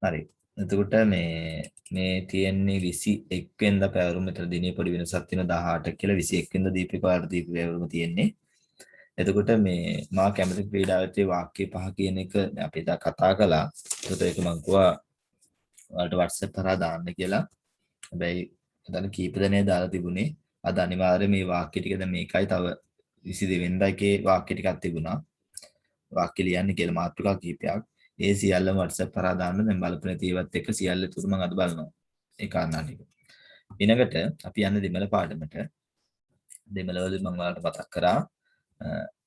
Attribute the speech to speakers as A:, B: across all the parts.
A: හරි. එතකොට මේ තියෙන්නේ 21 වෙනිදා පැවරුම මෙතන දිනේ පොඩි වෙනසක් තියෙනවා 18 කියලා 21 වෙනිදා දීපිකාට දීපු පැවරුම තියෙන්නේ. එතකොට මා කැමති ක්‍රීඩාවේදී වාක්‍ය පහ කියන එක අපි දැන් කතා කළා. ඒකට ඒක මම කිව්වා ඔයාලට WhatsApp කරා දාන්න කියලා. හැබැයි එතන කීප දෙනේ දාලා තිබුණේ අද අනිවාර්යයෙන් මේ වාක්‍ය ටික දැන් මේකයි තව 22 වෙනිදා එකේ වාක්‍ය ටිකක් තිබුණා. වාක්‍ය ලියන්න කියලා මාතෘකා කීපයක්. ඒ සියල්ලම WhatsApp කරා දාන්න දැන් බලපු නැති ඒවත් එක්ක සියල්ල තුරු මම අද බලනවා. ඒ කාරණා ටික. ඊළඟට අපි යන්නේ දෙමළ පාඩමට. දෙමළ වලින් මම ඔයාලට මතක් කරා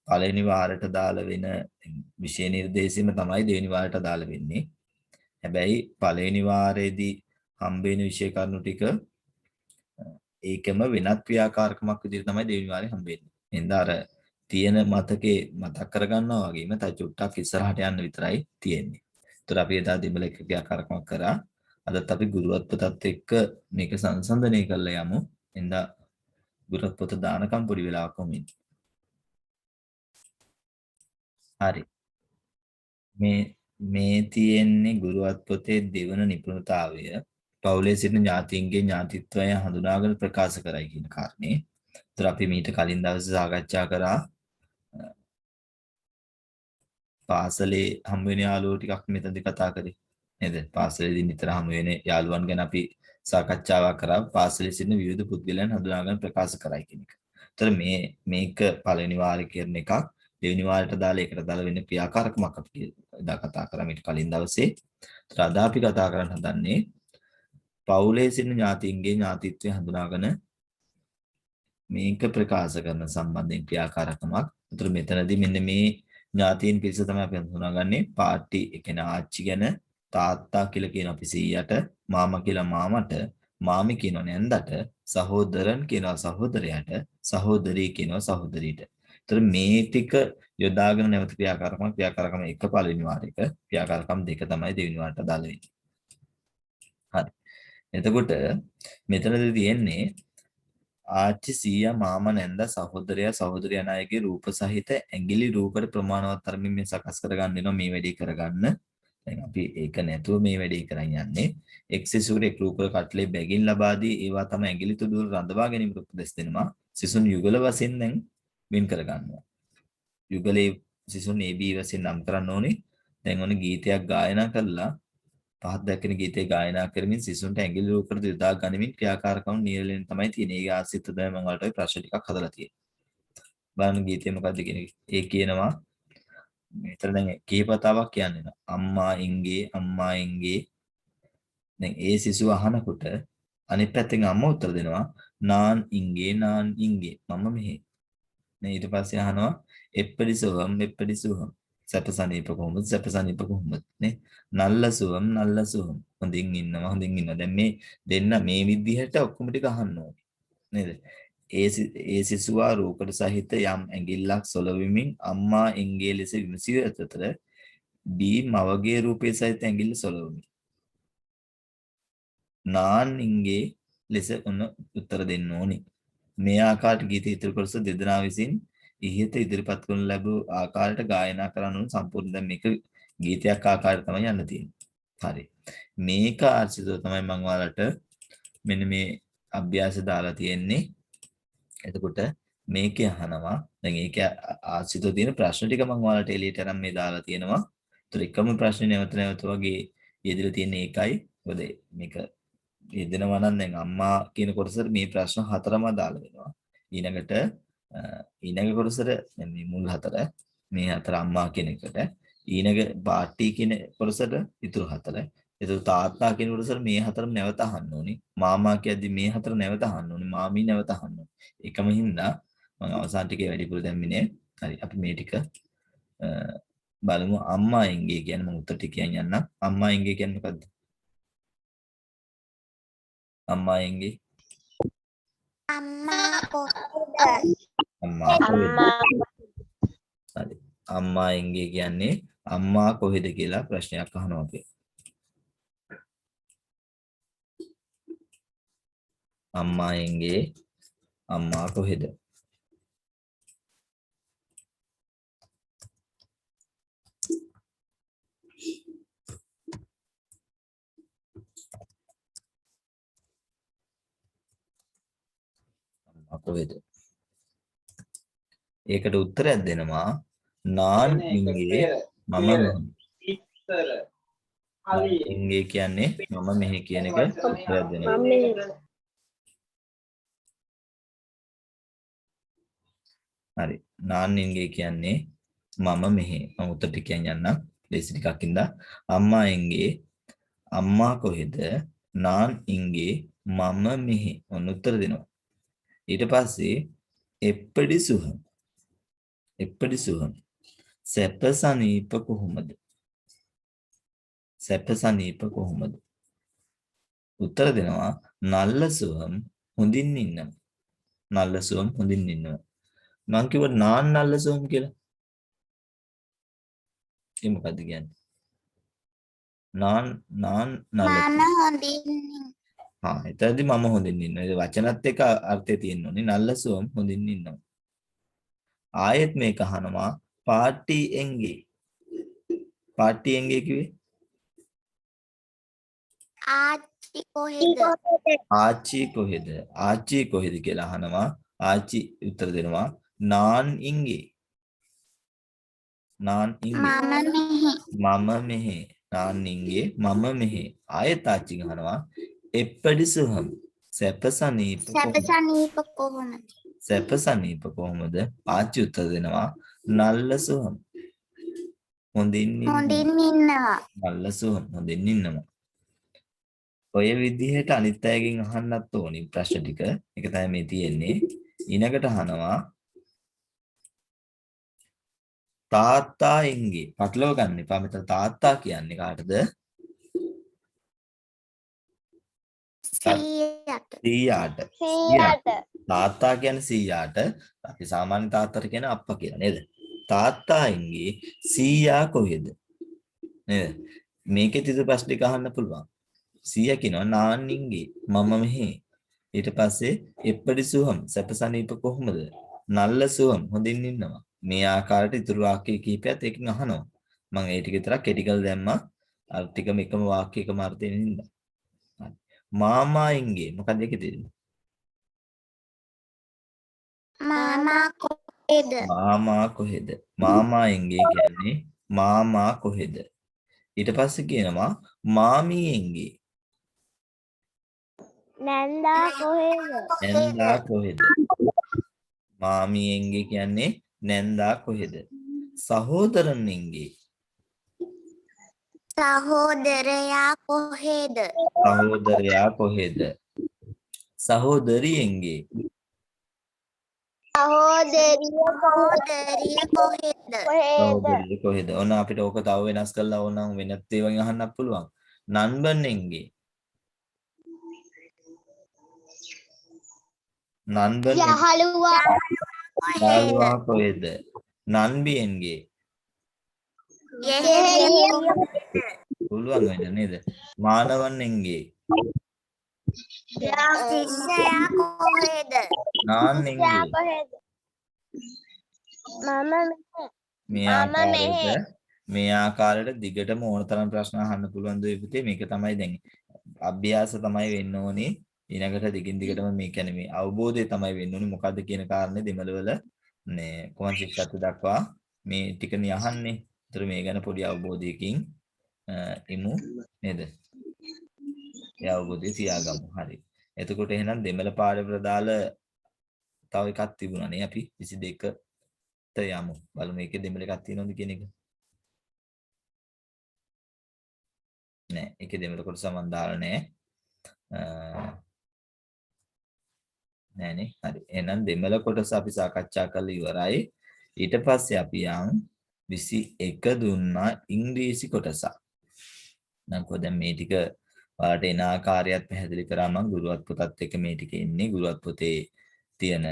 A: පළවෙනි වාරයට දාලා වෙන විෂය නිර්දේශෙම තමයි දෙවෙනි වාරයට දාලා වෙන්නේ. හැබැයි පළවෙනි වාරයේදී හම්බ වෙන විෂය කරුණු ටික ඒකම වෙනත් ක්‍රියාකාරකමක් විදිහට තමයි දෙවෙනි වාරේ හම්බ වෙන්නේ. එහෙනම් අර තියෙන මතකේ මතක් කරගන්නවා වගේම තව චුට්ටක් ඉස්සරහට යන්න විතරයි තියෙන්නේ. ඒතර අපි එදා දෙමළ එක ක්‍රියාකාරකමක් කරා. අදත් අපි ගුරුවත් පොතත් එක්ක මේක සංසන්දනය කරලා යමු. එහෙනම් ගුරුවත් පොත දානකම් පොඩි වෙලාවක් වුමින්. හරි. මේ තියෙන්නේ ගුරුවත් පොතේ දෙවන නිපුණතාවය පවුලේ සිටින ඥාතීන්ගේ ඥාතිත්වය හඳුනාගෙන ප්‍රකාශ කරයි කියන කාරණේ. ඒතර අපි මීට කලින් දවසේ සාකච්ඡා කරා පාසලේ හම් වෙන යාළුවෝ ටිකක් මෙතනදී කතා කරේ. නේද? පාසලේදී නිතර හමු වෙන යාළුවන් ගැන අපි සාකච්ඡාවක් කරා පාසලේ සිටින විවිධ පුද්ගලයන් හඳුනාගෙන ප්‍රකාශ කරයි කියන එක. ඒතර මේක පළවෙනි වාරේ කියන එකක්. දෙවෙනි වාරයට දාලා ඒකට දාලා වෙන ක්‍රියාකාරකමක් අපි එදා කතා කරා මීට කලින් දවසේ. ඒතර අද අපි කතා කරන්න හදන්නේ පවුලේ සිටින ඥාතීන්ගේ ඥාතිත්වය හඳුනාගෙන මේක ප්‍රකාශ කරන සම්බන්ධයෙන් ක්‍රියාකාරකමක්. ඒතර මෙතනදී මෙන්න මේ ඥාතීන් පිරිස තමයි අපි හඳුනාගන්නේ. පාටි ඒ කියන්නේ ආච්චි ගැන තාත්තා කියලා කියන අපි සීයට, මාමා කියලා මාමට, මාමි කියනවා නැන්දට, සහෝදරන් කියනවා සහෝදරයාට, සහෝදරී කියනවා සහෝදරීට. ඒතර මේ ටික යොදාගෙන නැවත ක්‍රියාකාරකම එක පළවෙනි වාරයක ක්‍රියාකාරකම් දෙක තමයි දෙවෙනි වාරයට දාලා වෙන්නේ. හරි. එතකොට මෙතනදී තියෙන්නේ ආච්චි සීයා මාමා නැන්දා සහෝදරයා සහෝදරිය යන අයගේ රූප සහිත ඇඟිලි රූපයට ප්‍රමාණවත් තරමින් මේ සකස් කරගන්න වෙනවා මේ වැඩේ කරගන්න. දැන් අපි ඒක නැතුව මේ වැඩේ කරන් යන්නේ. එක් සිසුවෙකුට එක් රූප කටලේ බැගින් ලබා දී ඒවා තම ඇඟිලි තුඩුවල රඳවා ගැනීමට උපදෙස් දෙනවා. සිසුන් යුගල වශයෙන් දැන් වෙන් කරගන්නවා. යුගලේ සිසුන් AB වශයෙන් නම් කරන්න ඕනේ. දැන් ඔන්න ගීතයක් ගායනා කරලා පහත් දැක්කෙන ගීතේ ගායනා කරමින් සිසුන්ට ඇඟිලි රූපකට යොදා ගනිමින් ක්‍රියාකාරකම් නියැලෙන තමයි තියෙන්නේ. ඒ ආසිත තමයි මම වලට ওই ප්‍රශ්න ටිකක් හදලා තියෙන්නේ. බලන්න ගීතේ මොකද්ද කියන එක. ඒ කියනවා මෙතන දැන් කීපතාවක් කියන්නේ නෑ. අම්මා එංගේ දැන් ඒ සිසුව අහනකොට අනිත් පැත්තෙන් අම්මා උත්තර දෙනවා නාන් ඉංගේ මම මෙහෙ. නේ ඊට පස්සේ අහනවා එප්පඩි සුවම් සැපසනීප කොහොමද නේ නල්ල සුවම් හොඳින් ඉන්නවා දැන් මේ දෙන්න මේ විදිහට ඔක්කොම ටික අහන්න ඕනේ නේද ඒ සිසුවා රූකඩ සහිත යම් ඇඟිල්ලක් සොලවමින් අම්මා එංගේ ලෙස විමසිය අතර බී මවගේ රූපේ සහිත ඇඟිල්ල සොලවමි නාන් ඉංගේ ලෙස උන උත්තර දෙන්න ඕනේ මේ ආකාරයට ගීත ඉදිරි කොටස දෙදෙනා විසින් ඉහත ඉදිරිපත් කරනු ලැබූ ආකාරයට ගායනා කරන්න උන් සම්පූර්ණ දැන් මේක ගීතයක් ආකාරයට තමයි යන්න තියෙන්නේ. හරි. මේක ආශ්‍රිතව තමයි මම ඔයාලට මෙන්න මේ අභ්‍යාස දාලා තියෙන්නේ. එතකොට මේකේ අහනවා දැන් ඒක ආශ්‍රිතව තියෙන ප්‍රශ්න ටික මම ඔයාලට එළියට අරන් මේ දාලා තියෙනවා. ඒතර එකම ප්‍රශ්නේ නැවත වගේ යෙදලා තියෙන එකයි. මොකද මේක යෙදෙනවා නම් දැන් අම්මා කියන කොටසට මේ ප්‍රශ්න හතරම දාලා වෙනවා. ඊළඟ කොටසට දැන් මේ මුල් හතර මේ හතර අම්මා කියන එකට ඊළඟ පාටි කියන කොටසට ඉතුරු හතර. එතකොට තාත්තා කියන කොටසට මේ හතරම නැවත අහන්න ඕනේ. මාමා කියද්දි මේ හතර නැවත අහන්න ඕනේ. මාමි නැවත අහන්න ඕනේ. ඒකම හින්දා මම අවසාන ටිකේ වැඩිපුර දැම්මේ නෑ. හරි අපි මේ ටික බලමු අම්මා එංගේ කියන්නේ මම උත්තර ටික කියන්න යන්නම්. අම්මා එංගේ කියන්නේ මොකද්ද? අම්මා එංගේ
B: අම්මා කොහෙද?
A: අම්මා කොහෙද?
C: අම්මා
A: හරි. අම්මා එංගේ කියන්නේ අම්මා කොහෙද කියලා ප්‍රශ්නයක් අහනවා අපි. අම්මා එංගේ අම්මා කොහෙද? ඒකට උත්තරයක් දෙනවා නාන් ඉංගේ මම මෙහි. නාන් ඉංගේ කියන්නේ මම මෙහි කියන එක උත්තරයක් දෙනවා. හරි. නාන් ඉංගේ කියන්නේ මම මෙහි. මම උත්තර ටික කියන්නම්. ලේසි ටිකක් ඉඳලා අම්මා ඉංගේ අම්මා කොහෙද? නාන් ඉංගේ මම මෙහි. ඔන්න උත්තර දෙනවා. ඊට පස්සේ එප්පඩි සුහම්. එප්පඩි සුහම්. සැප සනීප කොහොමද? සැප සනීප කොහොමද? උත්තර දෙනවා නල්ල සුහම් හොඳින් ඉන්නවා. නල්ල සුහම් හොඳින් ඉන්නවා. මං කිව්වා නාන් නල්ල සුහම් කියලා. ඒ මොකද්ද කියන්නේ? නාන් නල්ල.
B: මම හොඳින්
A: එතනදී මම හොඳින් ඉන්නවා. ඒ වචනත් එක්ක අර්ථය තියෙන්න ඕනේ. නල්ල සුහම් හොඳින් ඉන්නවා. ආයෙත් මේක අහනවා පාටි එංගේ. පාටි එංගේ කිව්වේ
B: ආච්චි කොහෙද?
A: ආච්චි කොහෙද? ආච්චි කොහෙද කියලා අහනවා. ආච්චි උත්තර දෙනවා නාන් ඉංගේ. නාන් ඉංගේ. මම මෙහි. නාන් ඉංගේ මම මෙහි. ආයෙත් ආච්චි අහනවා එප්පඩි සුහම් සැප සනීප
B: කොහොමද?
A: සැප සනීප කොහොමද? ආච්චි උත්තර දෙනවා නල්ල සුහම් හොඳින්
B: ඉන්නවා.
A: නල්ල සුහම් හොඳින් ඉන්නවා. ඔය විදිහට අනිත් අයගෙන් අහන්නත් ඕනි ප්‍රශ්න ටික. ඒක තමයි මේ තියෙන්නේ. ඊනකට අහනවා තාත්තා එංගේ. පටලව ගන්න එපා. මෙතන තාත්තා කියන්නේ කාටද? සීයාට. තාත්තා කියන්නේ සීයාට. අපි සාමාන්‍ය තාත්තට කියන අප්පා කියලා නේද? තාත්තා එංගේ සීයා කොහෙද? නේද? මේකේ තිත ප්‍රශ්න ටික අහන්න පුළුවන්. සීයා කියනවා නාන් ඉංගේ මම මෙහි. ඊට පස්සේ එප්පඩි සුහම් සැපසනීප කොහොමද? නල්ල සුහම් හොඳින් ඉන්නවා. මේ ආකාරයට ඉතුරු වාක්‍ය කිහිපයත් එකකින් අහනවා. මම ඒ ටික විතරක් කෙටි කරලා දැම්මා. අර ටිකම එකම වාක්‍යයකම අර්ථයෙන් ඉන්න. මාමා ඉංගේ මොකක්ද ඒකේ තියෙන්නේ?
B: මාමා කොහෙද?
A: මාමා කොහෙද? මාමා ඉංගේ කියන්නේ මාමා කොහෙද? ඊට පස්සේ කියනවා මාමී ඉංගේ
B: නැන්දා කොහෙද?
A: නැන්දා කොහෙද? මාමී එංගේ කියන්නේ නැන්දා කොහෙද? සහෝදරන් එංගේ
B: සහෝදරයා කොහෙද?
A: සහෝදරයා කොහෙද? සහෝදරි එංගේ
B: සහෝදරිය කොහෙද?
A: සහෝදරිය කොහෙද? ඔන්න අපිට ඕක තව වෙනස් කරලා ඕනම් වෙනත් ඒවායින් අහන්නත් පුළුවන්. නන්බන් එංගේ නන්බන් යාළුවා කොහෙද? නන්බි එංගේ පුළුවන් වෙන්න නේද? මානවන් එංගේ
B: ශිෂ්‍යයා කොහෙද?
A: නාන් එංගේ මේ ආකාරයට දිගටම ඕන තරම් ප්‍රශ්න අහන්න පුළුවන් දුවේ පුතේ. මේක තමයි දැන් අභ්‍යාස තමයි වෙන්න ඕනේ. ඊළඟට දිගින් දිගටම මේ කියන්නේ මේ අවබෝධය තමයි වෙන්න ඕනේ. මොකද්ද කියන කාරණේ දෙමළ වල මේ කොහොම ශිෂ්‍යත්ව දක්වා මේ ටිකනේ අහන්නේ. ඒතර මේ ගැන පොඩි අවබෝධයකින් ඉමු නේද? ඒ අවබෝධය තියාගමු. හරි. එතකොට එහෙනම් දෙමළ පාඩමට දාල තව එකක් තිබුණා නේ අපි 22ට යමු. බලමු මේකේ දෙමළ එකක් තියෙනවද කියන එක. නෑ. ඒකේ දෙමළ කොටස මම දාලා නෑ. නෑනේ. හරි. එහෙනම් දෙමළ කොටස අපි සාකච්ඡා කරලා ඉවරයි. ඊට පස්සේ අපි යන් 21 දුන්නා ඉංග්‍රීසි කොටස. නංකෝ දැන් මේ ටික ඔයාලට එන ආකාරයත් පැහැදිලි කරා මම ගුරුවත් පොතත් එක්ක මේ ටික එන්නේ. ගුරුවත් පොතේ තියෙන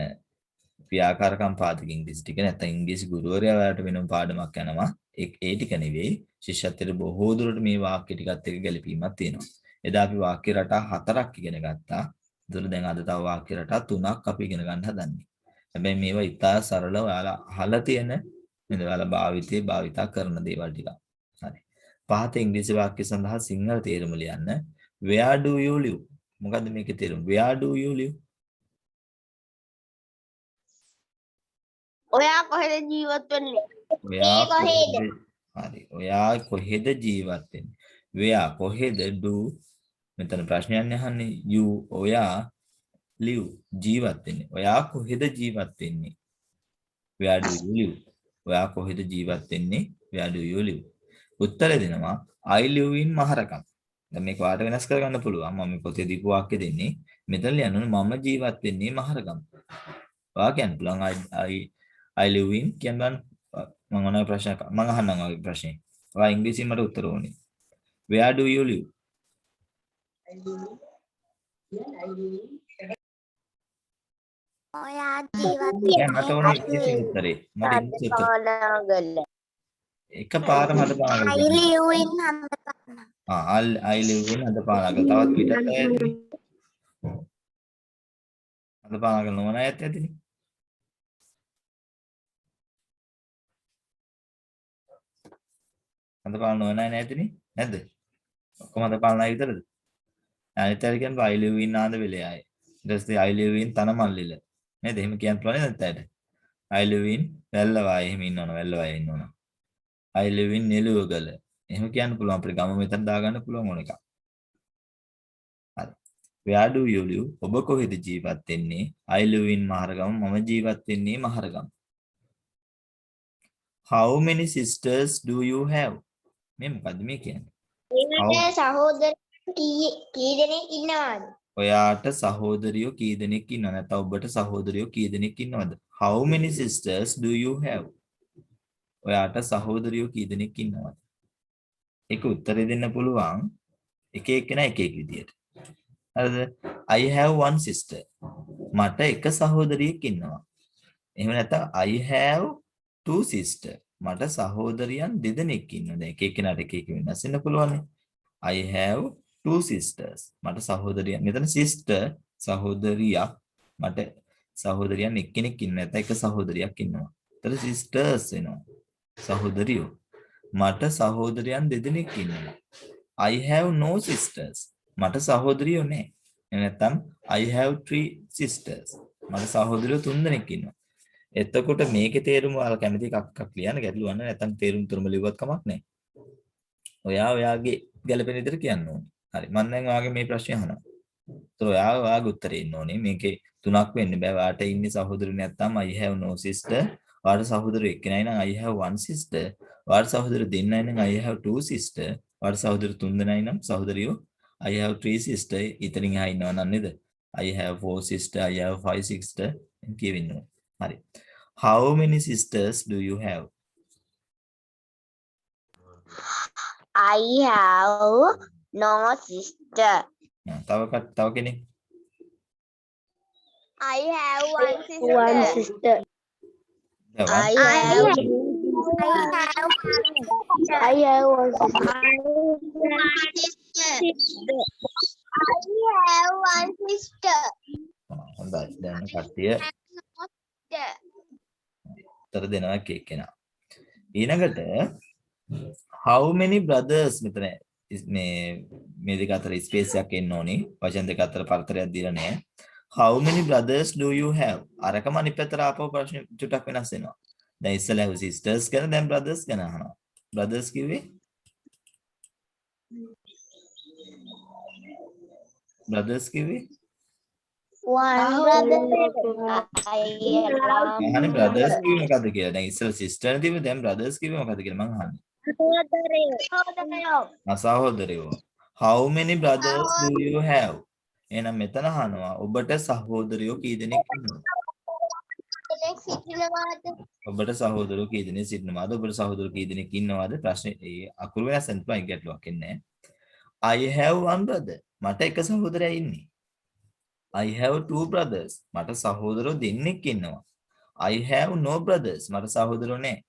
A: ව්‍යාකරකම් පාදක ඉංග්‍රීසි ටික නැත්නම් ඉංග්‍රීසි ගුරුවරයා ඔයාලට වෙනම පාඩමක් යනවා. ඒ ටික නෙවෙයි. ශිෂ්‍යත්වයට බොහෝ දුරට මේ වාක්‍ය ටිකත් එක්ක ගැලපීමක් තියෙනවා. එදා අපි වාක්‍ය රටා 4ක් ඉගෙන ගත්තා. ඒතර දැන් අද තව වාක්‍ය රටා 3ක් අපි ඉගෙන ගන්න හදන්නේ. හැබැයි මේවා ඉතා සරලව ඔයාලා අහලා තියෙන නේද? ඔයාලා භාවිතා කරන දේවල් ටික. හරි. පහත ඉංග්‍රීසි වාක්‍ය සඳහා සිංහල තේරුම ලියන්න. Where do you live? මොකද්ද මේකේ තේරුම? Where do you live?
B: ඔයා කොහෙද ජීවත් වෙන්නේ?
A: ඔයා
B: ඒ කොහෙද?
A: කොහෙද හරි ඔයා කොහෙද ජීවත් වෙන්නේ where කොහෙද do මෙතන ප්‍රශ්නයක් අහන්නේ you ඔයා live ජීවත් වෙන්නේ ඔයා කොහෙද ජීවත් වෙන්නේ where do you live ඔයා කොහෙද ජීවත් වෙන්නේ where do you live උත්තර දෙනවා I live in මහරගම දැන් මේක වාට වෙනස් කරගන්න පුළුවන් මම මේ පොතේ දීපු වාක්‍ය දෙන්නේ මෙතන ලියන්න මම ජීවත් වෙන්නේ මහරගම ඔයා කියන්න පුළුවන් I live in කියන්න මම මොනවා ප්‍රශ්නයක් මම අහන්නම් ඔයගේ ප්‍රශ්නේ ඔයා ඉංග්‍රීසියෙන් මට උත්තර ඕනේ where do you live
B: ඔයා ජීවත්
A: දැන් මට ඕනේ ඉංග්‍රීසි උත්තරේ මට ඉංග්‍රීසි උත්තර
B: පානගල.
A: එකපාරම හදපානගල
B: I live in හඳපාන.
A: I live in හදපානගල තවත් පිටත් ඇයිනේ හදපානගල නොවන ඇත්ත ඇතිනේ හදපාන නොවන අය නැතිනේ නැද්ද ඔක්කොම හදපාන අය විතරද අනිත් අය කියන්නේ I live in ආද වෙලේ ආයේ ඊට පස්සේ I live in තනමල්ලිල නේද එහෙම කියන්න පුළුවන් නේද ඇත්තට I live in වැල්ලවාය එහෙම ඉන්නවනේ වැල්ලවාය ඉන්නවනේ I live in නෙළුවගල එහෙම කියන්න පුළුවන් අපිට ගම මෙතන දාගන්න පුළුවන් ඕන එකක් හරි where do you live ඔබ කොහෙද ජීවත් වෙන්නේ I live in මහරගම මම ජීවත් වෙන්නේ Maharagama how many sisters do you have මේ මොකද්ද මේ කියන්නේ
B: එනට සහෝදර කී දෙනෙක් ඉන්නවද?
A: ඔයාට සහෝදරියෝ කී දෙනෙක් ඉන්නවද නැත්නම් ඔබට සහෝදරියෝ කී දෙනෙක් ඉන්නවද how many sisters do you have ඔයාට සහෝදරියෝ කී දෙනෙක් ඉන්නවද ඒක උත්තරේ දෙන්න පුළුවන් එක එක්කෙනා එක එක විදියට හරිද I have one sister මට එක සහෝදරියෙක් ඉන්නවා එහෙම නැත්නම් I have two sister මට සහෝදරියන් දෙදෙනෙක් ඉන්නවා දැන් එක එක්කෙනාට එක එක වෙනස් වෙන්න පුළුවන් I have two sisters මට සහෝදරියන් මෙතන sister සහෝදරියක් මට සහෝදරියන් එක්කෙනෙක් ඉන්න නැත්නම් එක සහෝදරියක් ඉන්නවා ඒතර sisters වෙනවා සහෝදරියෝ මට සහෝදරයන් දෙදෙනෙක් ඉන්නවා I have no sisters මට සහෝදරියෝ නැහැ නැත්නම් I have three sisters මට සහෝදරියෝ තුන්දෙනෙක් ඉන්නවා එතකොට මේකේ තේරුම ඔයාලා කැමති එකක් ලියන්න ගැටලුවක් නැත්නම් තේරුම් තුරම ලිව්වත් කමක් නැහැ ඔයාගේ ගැළපෙන විදිහට කියන්න ඕනේ හරි මම දැන් ඔයාගේ මේ ප්‍රශ්නේ අහනවා ඒතර ඔයාගේ උත්තරේ ඉන්න ඕනේ මේකේ තුනක් වෙන්න බෑ ඔයාට ඉන්නේ සහෝදරියෝ නැත්නම් I have no sister ඔයාට සහෝදරයෝ එක්කෙනයි නම් I have one sister ඔයාට සහෝදරයෝ දෙන්නයි නම් I have two sister ඔයාට සහෝදරයෝ තුන්දෙනයි නම් සහෝදරියෝ I have three sister ඉතින් එහා ඉන්නව නම් නේද I have four sister I have five sister කියවෙන්න ඕනේ හරි how many sisters do you have
B: I have no sister.
A: තව කෙනෙක්
B: I have one sister. One sister. I have one sister. I have one sister.
A: හොඳයි දැන් කට්ටිය උත්තර දෙනවා එක එක්කෙනා ඊළඟට how many brothers මෙතන මේ දෙක අතර ස්පේස් එකක් එන්න ඕනේ වචන දෙක අතර පරතරයක් දීලා නැහැ how many brothers do you have අරකම අනිත් පැත්තට ආපහු ප්‍රශ්න චුට්ටක් වෙනස් වෙනවා දැන් ඉස්සෙල්ලා sisters ගැන දැන් brothers ගැන අහනවා brothers කිව්වේ brothers කිව්වේ
B: One brother.
A: අහන්නේ brothers කිව්වේ මොකද්ද කියලා දැන් ඉස්සෙල්ලා sister නේ දැන් brothers කිව්වේ මොකද්ද කියලා මම අහන්නේ සහෝදරයෝ how many brothers do you have එහෙනම් මෙතන අහනවා ඔබට සහෝදරයෝ කී දෙනෙක් ඉන්නවද ඔබට සහෝදරයෝ කී දෙනෙක් සිටිනවද ඔබට සහෝදරයෝ කී දෙනෙක් ඉන්නවද ප්‍රශ්නේ ඒ අකුරු වෙනස් වෙන තුනයි ගැටලුවක් එන්නේ I have one brother මට එක සහෝදරයා ඉන්නේ I have two brothers මට සහෝදරයෝ දෙන්නෙක් ඉන්නවා I have no brothers මට සහෝදරයෝ නැහැ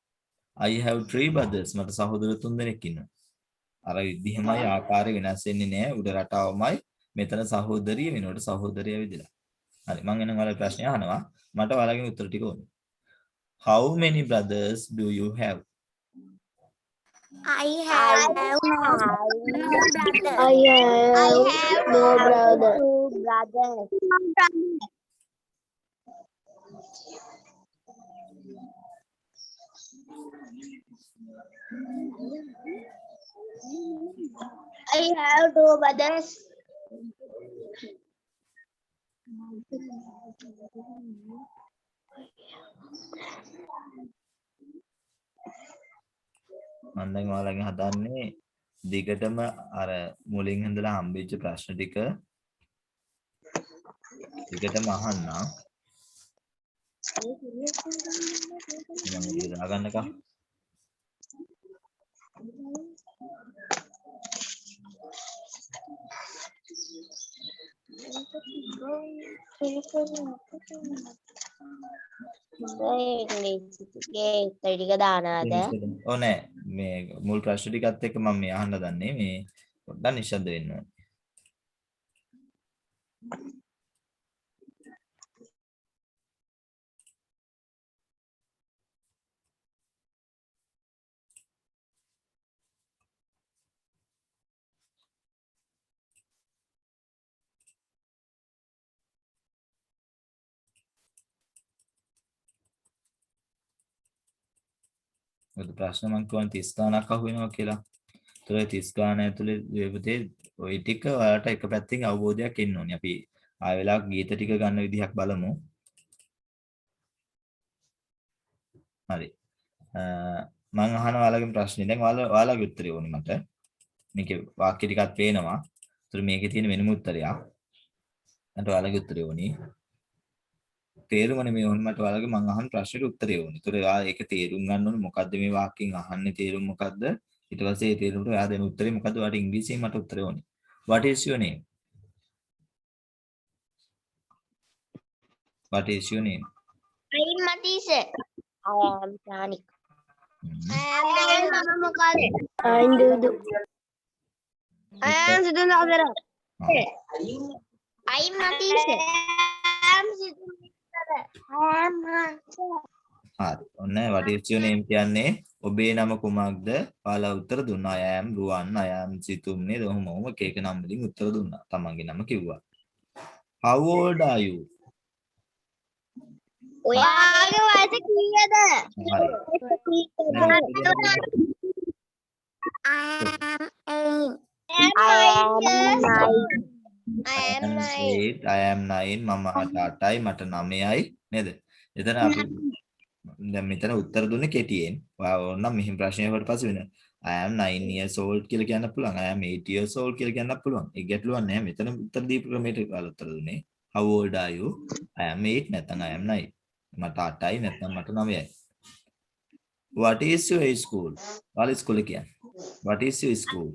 A: I have three brothers මට සහෝදරයෝ තුන්දෙනෙක් ඉන්නවා අර විදිහමයි ආකාරය වෙනස් වෙන්නේ නැහැ උඩ රටාවමයි මෙතන සහෝදරිය වෙනකොට සහෝදරයා විදිලා හරි මම එනම් ඔයාලට ප්‍රශ්නය අහනවා මට ඔයාලගෙන් උත්තර ටික ඕනේ how many brothers do you have
B: I have no brother. I have two brothers.
A: මම දැන් ඔයාලගෙන් හදන්නේ දිගටම අර මුලින් ඉඳලා හම්බෙච්ච ප්‍රශ්න ටික දිගටම අහන්නම්. මම ඒක දාගන්නකම්.
B: ටික දානවාද?
A: ඕ නෑ මේ මුල් ප්‍රශ්න ටිකත් එක්ක මම මේ අහන්න දන්නේ මේ පොඩ්ඩක් නිශ්ශබ්ද වෙන්න ඕනේ. මොකද ප්‍රශ්න මම කියවන 30 ගණනක් අහු වෙනවා කියලා. ඒතර 30 ගණන ඇතුලේ දෙපතේ ওই ටික ඔයාලට එක පැත්තකින් අවබෝධයක් එන්න ඕනේ. අපි ආය වෙලාවක ගීත ටික ගන්න විදිහක් බලමු. හරි. මම අහන ඔයාලගෙන් ප්‍රශ්නේ දැන් ඔයාලගේ උත්තරය ඕනේ මට. මේකේ වාක්‍ය ටිකක් පේනවා. ඒතර මේකේ තියෙන වෙනම උත්තරයක්. මට ඔයාලගේ උත්තරය ඕනේ. තේරුමනේ මේ ඕනේ මට ඔයාලගේ මම අහන ප්‍රශ්නෙට උත්තරය ඕනේ. ඒතර ඔයා ඒක තේරුම් ගන්න ඕනේ මොකද්ද මේ වාක්‍යයෙන් අහන්නේ තේරුම මොකද්ද? ඊට පස්සේ ඒ තේරුමට ඔයා දෙන උත්තරේ මොකද්ද? ඔයාලට ඉංග්‍රීසියෙන් මට උත්තරය ඕනේ. What is your name? What is your name?
B: I am Matisse. I am Tanik. I am Mama Mokale. I am Dudu. I am Sidhu Nagara. I am Matisse. I am Sidhu Nagara. I am
A: හරි. ඔන්න what is your name කියන්නේ ඔබේ නම කුමක්ද? ඔයාලා උත්තර දුන්නා. I am Ruwan, I am සිතුම්නේ. ඔහොම එක එක නම් වලින් උත්තර දුන්නා. තමන්ගේ නම කිව්වා. How old are you?
B: ඔයාගේ වයස කීයද?
A: හරි. I am 9 මම 8යි මට 9යි නේද? එතන අපි දැන් මෙතන උත්තර දුන්නේ කෙටියෙන්. ඔයා ඕනනම් මෙහිම ප්‍රශ්නයකට පස්සේ වෙන I am 9 years old කියලා කියන්න පුළුවන්. I am 8 years old කියලා කියන්නත් පුළුවන්. ඒ ගැටලුවක් නැහැ. මෙතන උත්තර දීපු ක්‍රමයට ඔයාලා උත්තර දුන්නේ. How old are you? I am 8 නැත්නම් I am 9. මට 8යි නැත්නම් මට 9යි. What is your school? ඔයාලා ඉස්කෝලේ කියන්නේ. What is your school?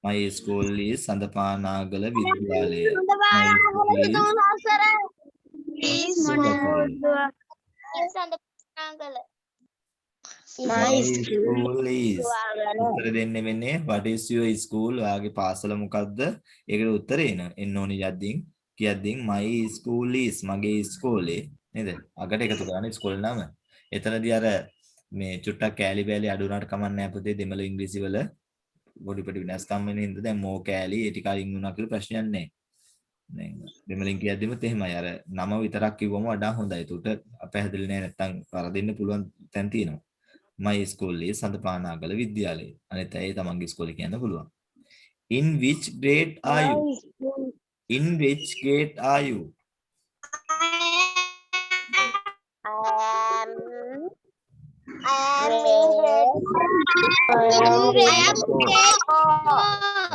A: My school is Sandapanagala Vidyalaya. My school is උත්තර දෙන්නේ වෙන්නේ what is your school? ඔයාගේ පාසල මොකද්ද? ඒකට උත්තරේ එන්න ඕනේ කියද්දින් my school is මගේ ඉස්කෝලේ නේද? අගට එකතු කරන්නේ ඉස්කෝලේ නම. එතනදී අර මේ චුට්ටක් කෑලි බෑලි අඩු වුණාට කමක් නැහැ පුතේ දෙමළ ඉංග්‍රීසි වල පොඩි පොඩි වෙනස්කම් වෙන හින්දා දැන් මෝ කෑලි ඒ ටික අයින් වුණා කියලා ප්‍රශ්නයක් නැහැ. දැන් දෙමළෙන් කියද්දිම එහෙමයි අර නම විතරක් කිව්වම වඩා හොඳයි. ඒකට අපැහැදිලි නැහැ නැත්තම් වරදින්න පුළුවන් තැන් තියෙනවා. My school is Sandapanagala Vidyalaya. අනිත් අය තමන්ගේ ඉස්කෝලේ කියන්න පුළුවන්. In which grade are you? In which grade are you?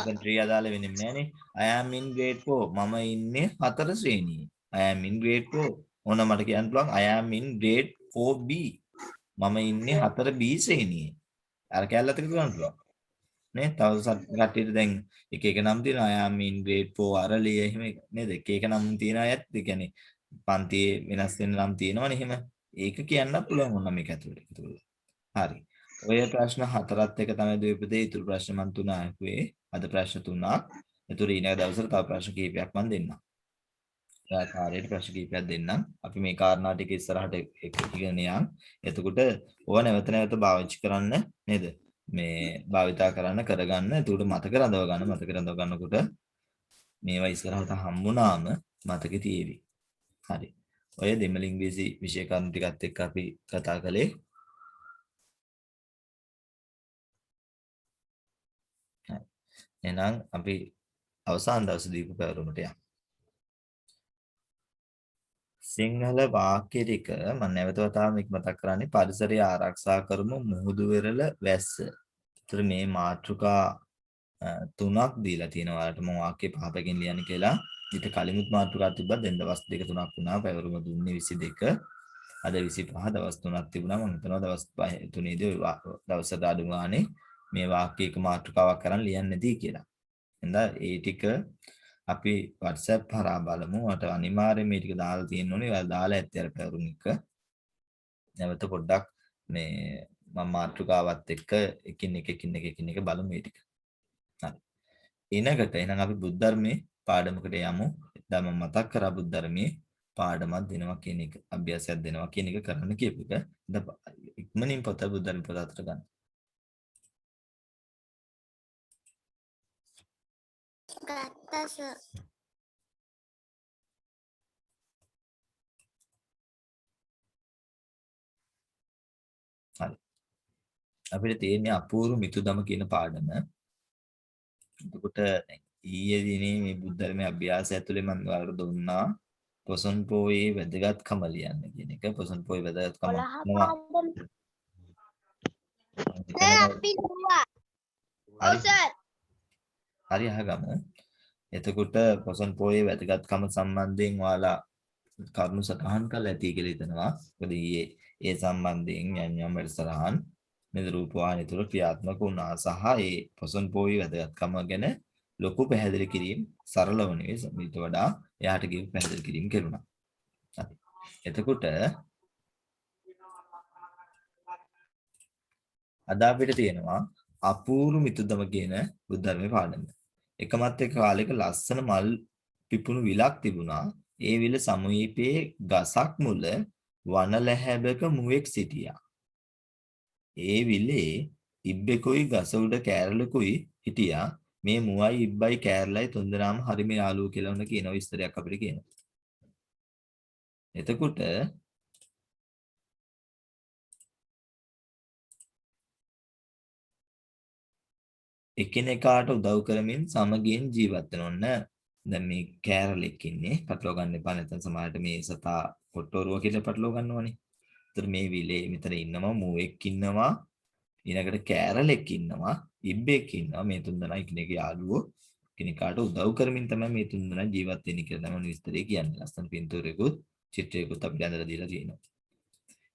A: දැන් 3 අදාළ වෙන්නේ නැහනේ. I am in grade 4. මම ඉන්නේ 4 ශ්‍රේණියේ. I am in grade 4. ඕන මට කියන්න පුළුවන් I am in grade 4B. මම ඉන්නේ 4B ශ්‍රේණියේ. අර කැලලත් එක කියන්න පුළුවන්. නේ? තව කට්ටියට දැන් එක එක නම් තියෙනවා. I am in grade 4 අරලිය එහෙම නේද? එක එක නම් තියෙන අයත් ඒ කියන්නේ පන්තියේ වෙනස් වෙන නම් තියෙනවනේ එහෙම. ඒක කියන්න පුළුවන් ඕන මේක ඇතුළේ. හරි. ඔය ප්‍රශ්න හතරත් එක තමයි දෙවිපදේ ඉතුරු ප්‍රශ්න මන් තුන ආවේ. අද ප්‍රශ්න තුනක්. ඒතර ඊළඟ දවසට තව ප්‍රශ්න කිහිපයක් මන් දෙන්නම්. ආකාරයට ප්‍රශ්න කිහිපයක් දෙන්නම්. අපි මේ කාරණා ටික ඉස්සරහට ඉගෙන යන්න. එතකොට ඕවා නැවත නැවත භාවිතා කරන්න නේද? මේ භාවිතා කරන්න කරගන්න. එතකොට මතක රඳව ගන්න. මතක රඳව ගන්නකොට මේවා ඉස්සරහට හම්බුනාම මතකෙ තියෙවි. හරි. ඔය දෙමළ ඉංග්‍රීසි විෂය කරුණු ටිකත් එක්ක අපි කතා කළේ. එහෙනම් අපි අවසාන දවසේ දීපු පැවරුමට යමු. සිංහල වාක්‍ය ටික මම නැවත වතාවක් මේක මතක් කරන්නේ පරිසරය ආරක්ෂා කරමු මුහුදු වෙරළ වැස්ස. ඒතර මේ මාතෘකා තුනක් දීලා තියෙනවා. ඔයාලට මම වාක්‍ය පහකින් ලියන්න කියලා. ඊට කලිමුත් මාතෘකා තිබ්බා. දැන් දවස් 2-3ක් වුණා. පැවරුම දුන්නේ 22. අද 25 දවස් 3ක් තිබුණා. මම හිතනවා දවස් 3ේදී දවසට අඩු ගානේ මේ වාක්‍යයක මාතෘකාවක් කරන් ලියන්න නැති කියලා. එහෙනම් ඒ ටික අපි WhatsApp හරහා බලමු. මට අනිවාර්යයෙන් මේ ටික දාලා තියෙන්න ඕනේ. ඔයාලා දාලා ඇත්තේ අර පැවරුම් එක. නැවත පොඩ්ඩක් මේ මම මාතෘකාවත් එක්ක එකින් එක බලමු මේ ටික. හරි. ඊනකට එහෙනම් අපි බුද්ධ ධර්මයේ පාඩමකට යමු. දැන් මම මතක් කරා බුද්ධ ධර්මයේ පාඩමක් දෙනවා කියන එක, අභ්‍යාසයක් දෙනවා කියන එක කරන්න කියපු එක. දැන් ඉක්මනින් පොත බුද්ධ ධර්ම පොත අතට ගන්න.
B: ගත්තා සර්.
A: හරි. අපිට තියෙන්නේ අපූර්ව මිතුදම කියන පාඩම. එතකොට ඊයේ දිනේ මේ බුද්ධ ධර්මයේ අභ්‍යාසය ඇතුලේ මම ඔයාලට දුන්නා පොසොන් පොයේ වැදගත්කම ලියන්න කියන එක. පොසොන් පොයේ වැදගත්කම හරි අහගමු. එතකොට පොසොන් පොයේ වැදගත්කම සම්බන්ධයෙන් ඔයාලා කරුණු සටහන් කරලා ඇති කියලා හිතනවා. මොකද ඊයේ ඒ සම්බන්ධයෙන් යම් වැඩසටහන් මේ රූපවාහිනිය තුළ ක්‍රියාත්මක වුණා සහ ඒ පොසොන් පොයේ වැදගත්කම ගැන ලොකු පැහැදිලි කිරීම සරලව නෙවෙයි ඊට වඩා එයාට කියපු පැහැදිලි කිරීම කෙරුණා. හරි. එතකොට අද අපිට තියෙනවා අපූර්ව මිතුදම කියන බුද්ධ ධර්මයේ පාඩම. එකමත් එක්ක කාලෙක ලස්සන මල් පිපුණු විලක් තිබුණා. ඒ විල සමීපයේ ගසක් මුල වනලැහැබක මුවෙක් සිටියා. ඒ විලේ ඉබ්බෙකුයි ගස උඩ කෑරලකුයි හිටියා. මේ මුවයි ඉබ්බයි කෑරලයි තුන්දෙනාම හරිම යාළුවෝ කියලා උන කියන විස්තරයක් අපිට කියනවා. එතකොට එකිනෙකාට උදව් කරමින් සමගියෙන් ජීවත් වෙන ඕන. දැන් මේ කෑරලෙක් ඉන්නේ පටලව ගන්න එපා නැත්නම් සමහරට මේ සතා කොට්ටෝරුව කියලා පටලව ගන්නවනේ. ඒතර මේ විලේ මෙතන ඉන්නවා මුවෙක් ඉන්නවා ඊළඟට කෑරලෙක් ඉන්නවා ඉබ්බෙක් ඉන්නවා මේ තුන්දෙනා එකිනෙක යාළුවෝ කෙනෙකුට උදව් කරමින් තමයි මේ තුන්දෙනා ජීවත් වෙන්නේ කියලා තමයි විස්තරය කියන්නේ. ලස්සන පින්තූරයකුත් චිත්‍රයකුත් අපිට අඳලා දීලා තියෙනවා.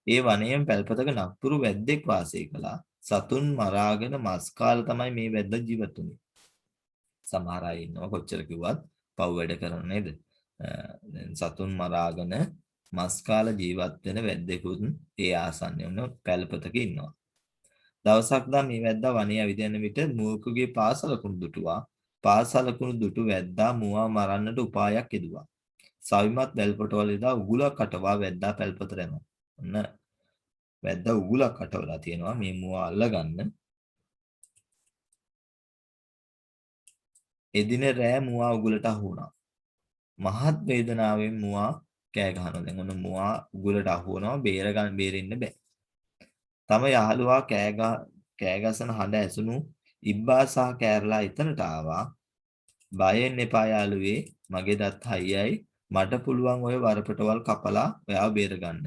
A: ඒ වනයේම පැල්පතක නපුරු වැද්දෙක් වාසය කළා. සතුන් මරාගෙන මස් කාලා තමයි මේ වැද්ද ජීවත් වුනේ. සමහර අය ඉන්නවා කොච්චර කිව්වත් පව් වැඩ කරන නේද? සතුන් මරාගෙන මස් කාලා ජීවත් වෙන වැද්දෙකුත් ඒ ආසන්නයේ වුණ පැල්පතක ඉන්නවා. දවසක් දා මේ වැද්දා වනයේ ඇවිදින විට මුවෙකුගේ පාසලකුණු දුටුවා. පාසලකුණු දුටු වැද්දා මුවා මරන්නට උපායක් යෙදුවා. සවිමත් වැල්පොටවල ඉදා උගුලක් කටවා වැද්දා පැල්පතට යනවා. ඔන්න වැද්දා උගුලක් කටවලා තියෙනවා මේ මුවා අල්ලගන්න. එදින රෑ මුවා උගුලට අහු වුණා. මහත් වේදනාවෙන් මුවා කෑ ගහනවා. දැන් ඔන්න මුවා උගුලට අහු වෙනවා බේරෙන්න බෑ. තම යහළුවා කෑගසන හඬ ඇසුණු ඉබ්බා සහ කෑරලා එතනට ආවා. බයෙන් එපා යාළුවේ මගේ දත් හයියයි මට පුළුවන් ඔය වරපටවල් කපලා ඔයාව බේරගන්න.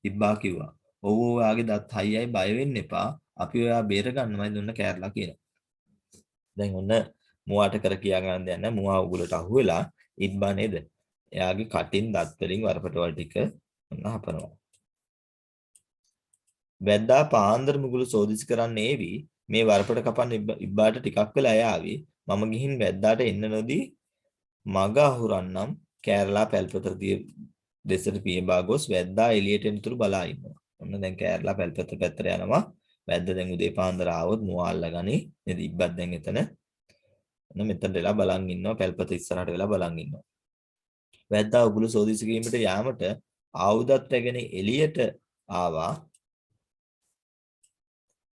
A: ඉබ්බා කිව්වා. ඔව් ඔයාගේ දත් හයියයි බය වෙන්න එපා. අපි ඔයා බේරගන්නමයි දුන්න කෑරලා කියනවා. දැන් ඔන්න මුවාට කර කියා ගන්න දෙයක් නැහැ. මුවා උගුලට අහු වෙලා ඉබ්බා නේද? එයාගේ කටින් දත් වලින් වරපටවල් ටික ඔන්න හපනවා. වැද්දා පාන්දර මුගුල සෝදිසි කරන්න ඒවි මේ වරපට කපන්න ඉබ්බාට ටිකක් වෙලා ආවි. මම ගිහින් වැද්දාට එන්න නොදී මග අහුරන්නම් කෑරලා පැල්පත දෙසට පියඹා ගොස් වැද්දා එළියට එනතුරු බලා ඉන්නවා. ඔන්න දැන් කෑරලා පැල්පත පැත්තට යනවා. වැද්ද දැන් උදේ පාන්දර ආවොත් මුවා අල්ලගනි. නේද? ඉබ්බත් දැන් එතන. ඔන්න මෙතනට වෙලා බලන් ඉන්නවා. පැල්පත ඉස්සරහට වෙලා බලන් ඉන්නවා. වැද්දා උගුල සෝදිසි කිරීමට යාමට ආයුධත් රැගෙන එළියට ආවා.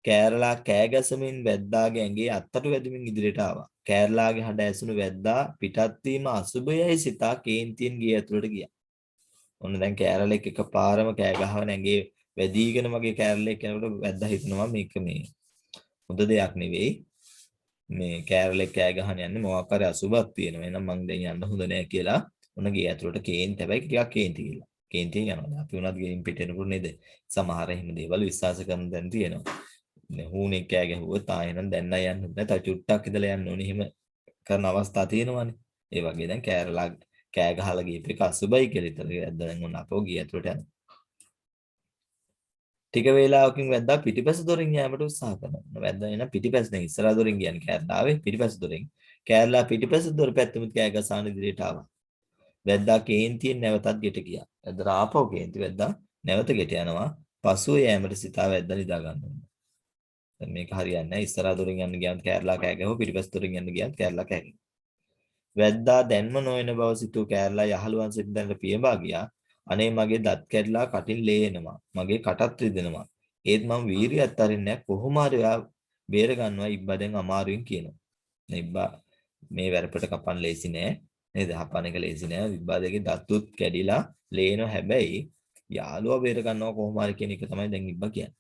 A: කෑරලා කෑ ගැසමින් වැද්දාගේ ඇඟේ අත්තට වැදිමින් ඉදිරියට ආවා. කෑරලාගේ හඬ ඇසුණු වැද්දා පිටත් වීම අසුබයයි සිතා කේන්තියෙන් ගේ ඇතුළට ගියා. ඔන්න දැන් කෑරලෙක් එකපාරම කෑ ගහගෙන ඇඟේ වැදීගෙන මගේ කෑරලෙක් කෙනෙකුට වැද්දා හිතනවා මේක මේ හොඳ දෙයක් නෙවෙයි. මේ කෑරලෙක් කෑ ගහන යන්නේ මොකක් හරි අසුබක් තියෙනවා. එහෙනම් මං දැන් යන්න හොඳ නෑ කියලා ඔන්න ගේ ඇතුළට කේන්ති හැබැයි ටිකක් කේන්ති කියලා. කේන්තියෙන් යනවා. අපි උනත් ගෙයින් පිට එනකොට නේද? සමහර එහෙම දේවල් විශ්වාස කරන දැන් තියෙනවා. හූනේ කෑ ගැහුවොත් ආයෙනම් දැන් නෑ යන්න බෑ. තව චුට්ටක් ඉඳලා යන්න ඕනේ. එහෙම කරන අවස්ථා තියෙනවානේ. ඒ වගේ දැන් කෑරලා කෑ ගහලා ගියපු එක අසුබයි කියලා ඉතින් දැන් ඔන්න අපෝ ගිය ඇතුළට යනවා. ටික වේලාවකින් වැද්දා පිටිපැස දොරින් යෑමට උත්සාහ කරනවා. වැද්දා එන පිටිපැස නෙවෙයි ඉස්සරහ දොරින් කියන්නේ කෑරලාවේ පිටිපැස දොරින්. කෑරලා පිටිපැස දොර පැත්තෙමුත් කෑ ගසාන ඉදිරියට ආවා. වැද්දා කේන්තියෙන් නැවතත් ගෙට ගියා. වැද්දා ආපහු කේන්ති වැද්දා නැවත ගෙට යනවා. පසුව යෑමට සිතා වැද්දා නිදා ගන්නවා. දැන් මේක හරියන්නේ නැහැ. ඉස්සරහ දොරින් යන්න ගියත් කෑරලා කෑ ගැහුවා. පිටිපැස දොරින් යන්න ගියත් කෑරලා කෑ ගැහුවා. වැද්දා දැන්ම නොයන බව සිතූ කෑරලා යහළුවන් සිද්දන්ට පියඹා ගියා. අනේ මගේ දත් කැඩලා කටින් ලේ එනවා. මගේ කටත් රිදෙනවා. ඒත් මම වීරියත් අරින්නේ කොහොම හරි ඔයා බේර ගන්නවා ඉබ්බා දැන් අමාරුවෙන් කියනවා. ඉබ්බා මේ වැරපට කපන්න ලේසි නෑ. නේද? හපන එක ලේසි නෑ. ඉබ්බා දෙකේ දත්තුත් කැඩිලා ලේ එනවා. හැබැයි යාළුවා බේර ගන්නවා කොහොම හරි කියන එක තමයි දැන් ඉබ්බා කියන්නේ.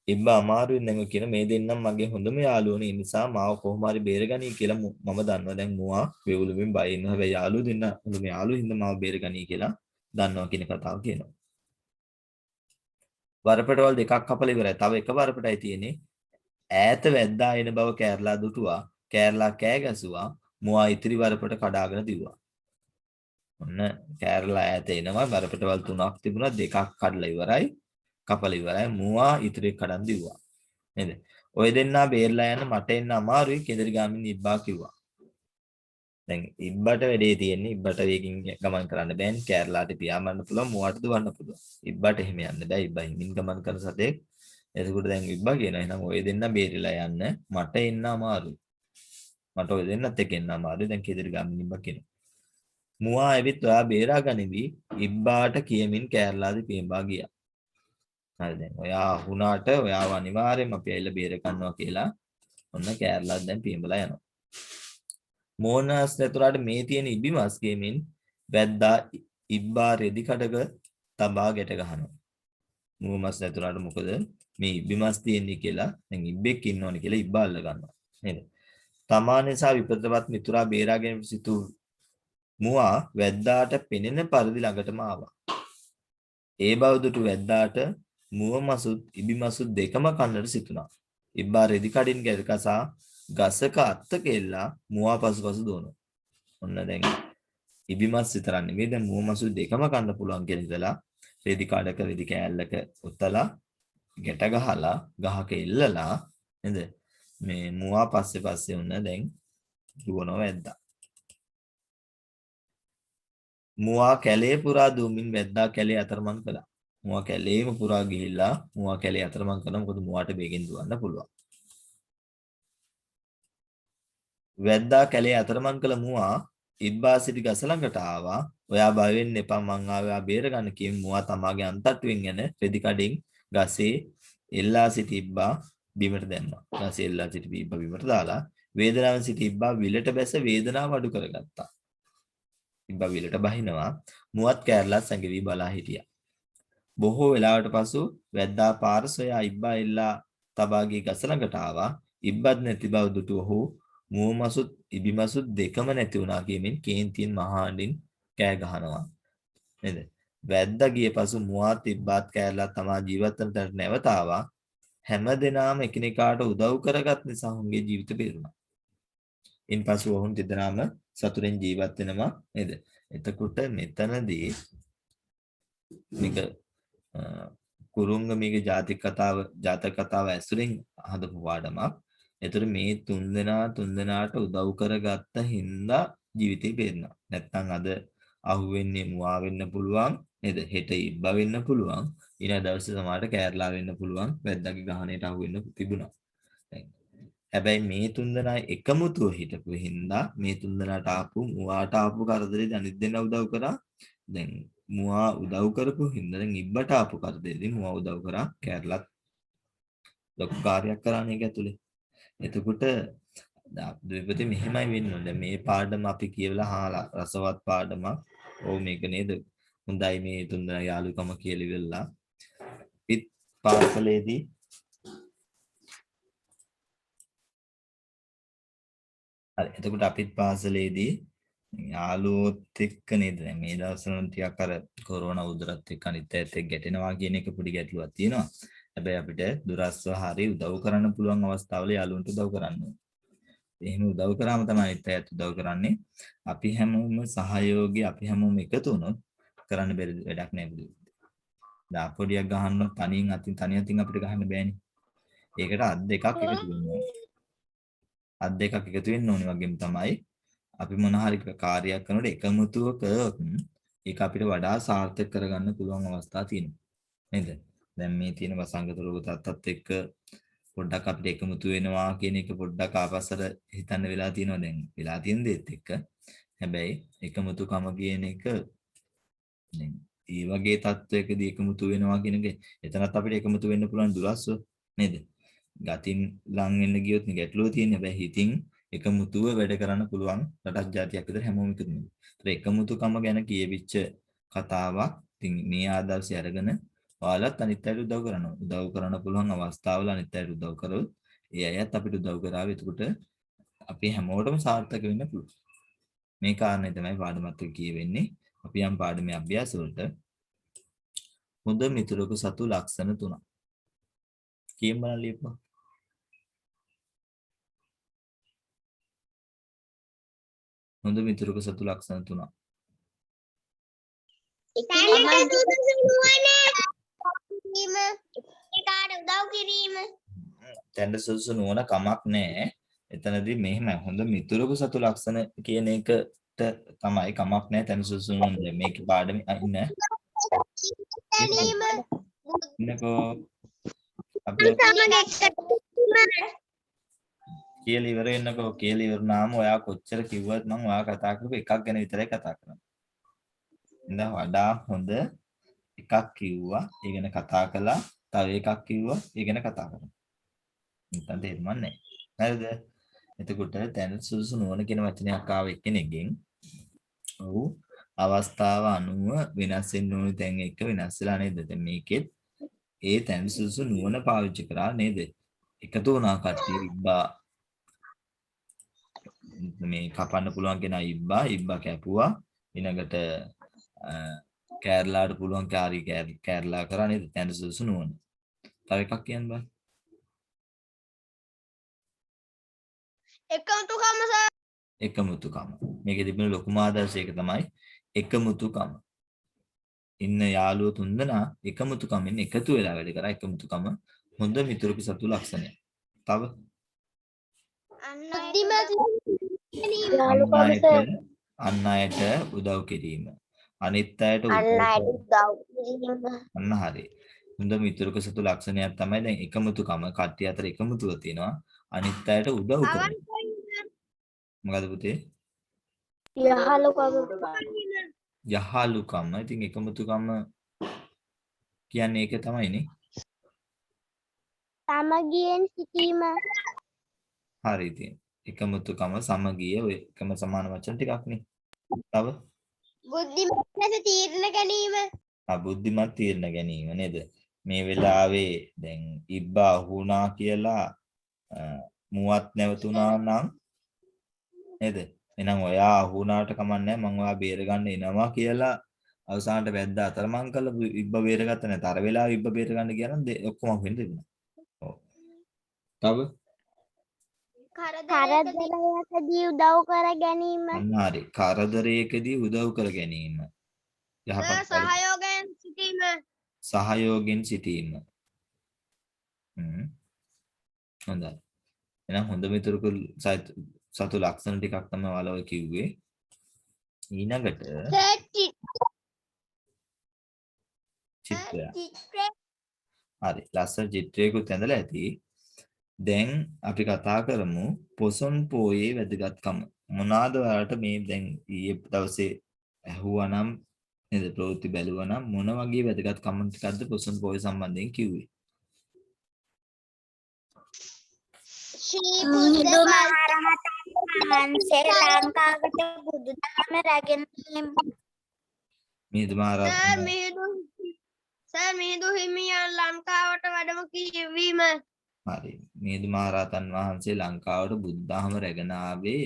A: ඉබ්බා අමාරුවෙන් දැන් කියන මේ දෙන්නම් මගේ හොඳම යාළුවනේ. ඒ නිසා මාව කොහොම හරි බේරගනී කියලා මම දන්නවා. දැන් මුවා වේවුලුමින් බය ඉන්නවා. හැබැයි යාළුවෝ දෙන්න හොඳම යාළුවෝ හින්දා මාව බේරගනී කියලා දන්නවා කියන කතාව කියනවා. වරපටවල් දෙකක් කපලා ඉවරයි. තව එක වරපටයි තියෙන්නේ. ඈත වැද්දා එන බව කෑරලා දුටුවා. කෑරලා කෑ ගැසුවා. මුවා ඉතිරි වරපට කඩාගෙන දිව්වා. ඔන්න කෑරලා ඈත එනවා. වරපටවල් තුනක් තිබුණා. දෙකක් කඩලා ඉවරයි. කපලා ඉවරයි. මුවා ඉතිරි කඩන් දිව්වා. නේද? ඔය දෙන්නා බේරලා යන්න මට එන්න අමාරුයි කෙඳිරි ගාමින් ඉබ්බා කිව්වා. දැන් ඉබ්බට වැඩේ තියෙන්නේ ඉබ්බට වේගින් ගමන් කරන්න බෑනේ. කෑරලාට පියාඹන්න පුළුවන්, මුවාට දුවන්න පුළුවන්. ඉබ්බට එහෙම යන්න බෑ. ඉබ්බා හිමින් ගමන් කරන සතෙක්. එතකොට දැන් ඉබ්බා කියනවා එහෙනම් ඔය දෙන්න බේරිලා යන්න මට එන්න අමාරුයි. මට ඔය දෙන්නත් එක්ක එන්න අමාරුයි. දැන් කෙඳිරි ගාමින් ඉබ්බා කියනවා. මුවා ඇවිත් ඔයා බේරා ගනිවි ඉබ්බාට කියමින් කෑරලාදී පියඹා ගියා. හරි දැන් ඔයා අහුණාට ඔයාව අනිවාර්යෙන්ම අපි ඇවිල්ලා බේර ගන්නවා කියලා ඔන්න කෑරලා දැන් පියඹලා යනවා. මෝනස් නැතුරාට මේ තියෙන ඉබිමස් ගෙමින් වැද්දා ඉබ්බා රෙදි කඩක තබා ගැට ගහනවා. මෝමස් නැතුරාට මොකද මේ ඉබිමස් තියෙන්නේ කියලා දැන් ඉබ්බෙක් ඉන්නවනේ කියලා ඉබ්බා අල්ල ගන්නවා. නේද? තමා නිසා විපතවත් මිතුරා බේරා ගැනීම සිටු මුවා වැද්දාට පෙනෙන පරිදි ළඟටම ආවා. ඒ බව දුටු වැද්දාට මුව මසුත් ඉබි මසුත් දෙකම කන්නට සිතුණා. ඉබ්බා රෙදි කඩින් ගැටකසා ගසක අත්ත කෙල්ලා මුවා පසුපසු දුවනවා. ඔන්න දැන් ඉබි මස් විතරක් නෙවෙයි දැන් මුව මසුත් දෙකම කන්න පුළුවන් කියලා හිතලා රෙදි කඩක රෙදි කෑල්ලක උත්තලා ගැට ගහලා ගහක එල්ලලා නේද මේ මුවා පස්සේ උන්න දැන් දුවනවා වැද්දා. මුවා කැලේ පුරා දුවමින් වැද්දා කැලේ අතරමං කළා. මුවා කැලේම පුරා ගිහිල්ලා මුවා කැලේ අතරමං කරනවා. මොකද මුවාට වේගෙන් දුවන්න පුළුවන්. වැද්දා කැලේ අතරමං කළ මුවා ඉබ්බා සිටි ගස ළඟට ආවා. ඔයා බය වෙන්න එපා මං ආවා බේර ගන්න කියමු. මුවා තමාගේ අන්තට්ටුවෙන් යන රෙදි කඩෙන් ගසේ එල්ලා සිටි ඉබ්බා බිමට දැම්මා. ගසේ එල්ලා සිටි ඉබ්බා බිමට දාලා වේදනාවෙන් සිටි ඉබ්බා විලට බැස වේදනාව අඩු කරගත්තා. ඉබ්බා විලට බහිනවා. මුවත් කෑරලා සැඟවි බලා හිටියා. බොහෝ වෙලාවට පසු වැද්දා පාර සොයා ඉබ්බා එල්ලා තබාගේ ගස ළඟට ආවා. ඉබ්බත් නැති බව දුටු ඔහු මුව මසුත් ඉබි මසුත් දෙකම නැති වුණා කියමින් කේන්තියෙන් මහා හඬින් කෑ ගහනවා. නේද? වැද්දා ගිය පසු මුවාත් ඉබ්බාත් කෑරලා තමා ජීවත් වෙන තැනට නැවත ආවා. හැමදෙනාම එකිනෙකාට උදව් කරගත් නිසා ඔවුන්ගේ ජීවිත බේරුණා. ඉන්පසු ඔවුන් දෙදෙනාම සතුටින් ජීවත් වෙනවා නේද? එතකොට මෙතනදී මේක කුරුංගමීගේ ජාතක කතාව ඇසුරින් හදපු පාඩමක්. ඒතර මේ තුන්දෙනාට උදව් කරගත්ත හින්දා ජීවිතේ බේරුණා. නැත්තම් අද අහුවෙන්නේ මුවා වෙන්න පුළුවන් නේද? හෙට ඉබ්බා වෙන්න පුළුවන්. ඊළඟ දවසේ සමහරට කෑරලා වෙන්න පුළුවන්. වැද්දාගේ ගහණයට අහුවෙන්න තිබුණා. හැබැයි මේ තුන්දෙනා එකමුතුව හිටපු හින්දා මේ තුන්දෙනාට ආපු මුවාට ආපු කරදරේ අනිත් දෙනා උදව් කරා. දැන් මුවා උදව් කරපු හින්දා දැන් ඉබ්බට ආපු කරදෙදී මුවා උදව් කරා කැරලත් ලොකු කාර්යයක් කරානේ ඒක ඇතුලේ. එතකොට ද්විපති මෙහෙමයි වෙන්න ඕනේ. දැන් මේ පාඩම අපි කියවලා හාලා රසවත් පාඩමක්. ඔව් මේක නේද? හොඳයි මේ තුන්දෙනා යාළුකම කියලා ඉවරලා. පිට පාසලේදී හරි එතකොට අපිත් පාසලේදී යාළුවොත් එක්ක නේද දැන් මේ දවස්වල ටිකක් අර කොරෝනා උදරත් එක්ක අනිත් අයත් එක්ක ගැටෙනවා කියන එක පොඩි ගැටලුවක් තියෙනවා. හැබැයි අපිට දුරස්ව හරි උදව් කරන්න පුළුවන් අවස්ථාවල යාළුවන්ට උදව් කරන්න ඕනේ. එහෙම උදව් කරාම තමයි අනිත් අයත් උදව් කරන්නේ. අපි හැමෝම සහයෝගී අපි හැමෝම එකතු වුණොත් කරන්න බැරි වැඩක් නෑ බුදු. දැන් පොඩියක් ගහන්න තනියෙන් අතින් අපිට ගහන්න බෑනේ. ඒකට අත් දෙකක් එකතු වෙන්න ඕනේ. අත් දෙකක් එකතු වෙන්න ඕනේ වගේම තමයි අපි මොන හරි කාර්යයක් කරනකොට එකමුතුව කරොත් ඒක අපිට වඩා සාර්ථක කරගන්න පුළුවන් අවස්ථා තියෙනවා නේද? දැන් මේ තියෙන වසංගත රෝග තත්ත්වත් එක්ක පොඩ්ඩක් අපිට එකමුතු වෙනවා කියන එක පොඩ්ඩක් ආපස්සට හිතන්න වෙලා තියෙනවා දැන් වෙලා තියෙන දේත් එක්ක. හැබැයි එකමුතුකම කියන එක දැන් ඒ වගේ තත්ත්වයකදී එකමුතු වෙනවා කියන එක එතනත් අපිට එකමුතු වෙන්න පුළුවන් දුරස්ව නේද? ගතින් ලං වෙන්න ගියොත් නේ ගැටලුව තියෙන්නේ. හැබැයි හිතින් එකමුතුව වැඩ කරන්න පුළුවන් රටක් ජාතියක් විතර හැමෝම එකතු වෙනවා. ඒතර එකමුතුකම ගැන කියවිච්ච කතාවක්. ඉතින් මේ ආදර්ශය අරගෙන ඔයාලත් අනිත් අයට උදව් කරනවා. උදව් කරන්න පුළුවන් අවස්ථාවල අනිත් අයට උදව් කරොත් ඒ අයත් අපිට උදව් කරාවි. එතකොට අපි හැමෝටම සාර්ථක වෙන්න පුළුවන්. මේ කාරණේ තමයි පාඩමත් එක්ක කියවෙන්නේ. අපි යම් පාඩමේ අභ්‍යාස වලට හොඳ මිතුරෙකු සතු ලක්ෂණ 3. කියන්න බලන්න ලියපුවා. හොඳ මිතුරෙකු සතු ලක්ෂණ 3.
B: එකාට උදව් කිරීම.
A: තැන්න සුදුසු නුවණ කමක් නැහැ. එතනදී මෙහෙම හොඳ මිතුරෙකු සතු ලක්ෂණ කියන එකට තමයි කමක් නැහැ තැන්න සුදුසු නුවණ. මේක පාඩමේ ඉන්න. ඉන්නකෝ අපි කියලා ඉවර වෙන්නකෝ. කියලා ඉවරනාම ඔයා කොච්චර කිව්වත් මම ඔයා කතා කරපු එකක් ගැන විතරයි කතා කරන්නේ. ඉතින් වඩා හොඳ එකක් කිව්වා. ඒ ගැන කතා කළා. තව එකක් කිව්වා. ඒ ගැන කතා කරනවා. නැත්නම් තේරුම්න්නේ නැහැ. හරිද? එතකොට දැන් සුසු නුවණ කියන වචනයක් ආව එක්කෙනෙක්ගෙන් ඔව් අවස්ථාව අනුව වෙනස් වෙන්න ඕනේ තැන් එක වෙනස් වෙලා නේද? දැන් මේකෙත් ඒ තැන් සුසු නුවණ පාවිච්චි කරා නේද? එකතු වුණා කට්ටිය ඉබ්බා මේ කපන්න පුළුවන් කෙනා ඉබ්බා කැපුවා ඊළඟට කෑරලාට පුළුවන් කෑරලා කරා නේද? තැන් සුසු නුවණ. තව එකක් කියන්න බෑ. එකමුතුකම. මේකේ තිබෙන ලොකුම ආදර්ශයක තමයි එකමුතුකම. ඉන්න යාළුවෝ තුන්දෙනා එකමුතුකමින් එකතු වෙලා වැඩ කරා. එකමුතුකම හොඳ මිතුරෙකු සතු ලක්ෂණය. තව අන් අයට උදව් කිරීම. අනිත් අයට උදව් කිරීම. අන්න හරි. හොඳ මිතුරෙකු සතු ලක්ෂණයක් තමයි දැන් එකමුතුකම. කට්ටිය අතර එකමුතුව තියෙනවා. අනිත් අයට උදව් කරනවා. මොකද පුතේ? යහලුකම. ඉතින් එකමුතුකම කියන්නේ ඒක තමයිනේ.
B: සමගියෙන් සිටීම.
A: හරි ඉතින්. එකමුතුකම සමගිය ඔය එකම සමාන වචන ටිකක් නේ. තව
B: බුද්ධිමත් ලෙස තීරණ ගැනීම.
A: බුද්ධිමත් තීරණ ගැනීම නේද? මේ වෙලාවේ දැන් ඉබ්බා වුණා කියලා මුවත් නැවතුණා නම් නේද? එහෙනම් ඔයා අහුණාට කමන්නේ මම ඔයා බේර ගන්න එනවා කියලා අවසානට වැද්දා අතරමං කළා ඉබ්බ බේරගත්ත නැත. අර වෙලාවෙ ඉබ්බ බේර ගන්න ගියා නම් ඔක්කොම වෙන්න තිබුණා. ඔව්. තව
B: කරදරයකදී උදව් කර ගැනීම.
A: හරි. කරදරයකදී උදව් කර ගැනීම. යහපත්
B: සහයෝගයෙන් සිටීම.
A: සහයෝගයෙන් සිටීම. හොඳයි. එහෙනම් හොඳ මිතුරෙකු සතු ලක්ෂණ ටිකක් තමයි ඔයාලා කිව්වේ. ඊළඟට චිත්‍රය. හරි. ලස්සන චිත්‍රයකුත් ඇඳලා ඇති. දැන් අපි කතා කරමු පොසොන් පෝයේ වැදගත්කම. මොනවාද ඔයාලට මේ දැන් ඊයේ දවසේ ඇහුවා නම් නේද? ප්‍රවෘත්ති බැලුවා නම් මොන වගේ වැදගත් කමෙන්ට් එකක්ද පොසොන් පොය සම්බන්ධයෙන් කිව්වේ?
B: ශ්‍රී බුද්ධ මහරහතන් වහන්සේ ලංකාවට බුදුදහම රැගෙන
A: මිහිඳු මහරහතන්
B: සර් මිහිඳු හිමියන් ලංකාවට වැඩම කිරීම.
A: හරි. මිහිඳු මහරහතන් වහන්සේ ලංකාවට බුද්ධාගම රැගෙන ආවේ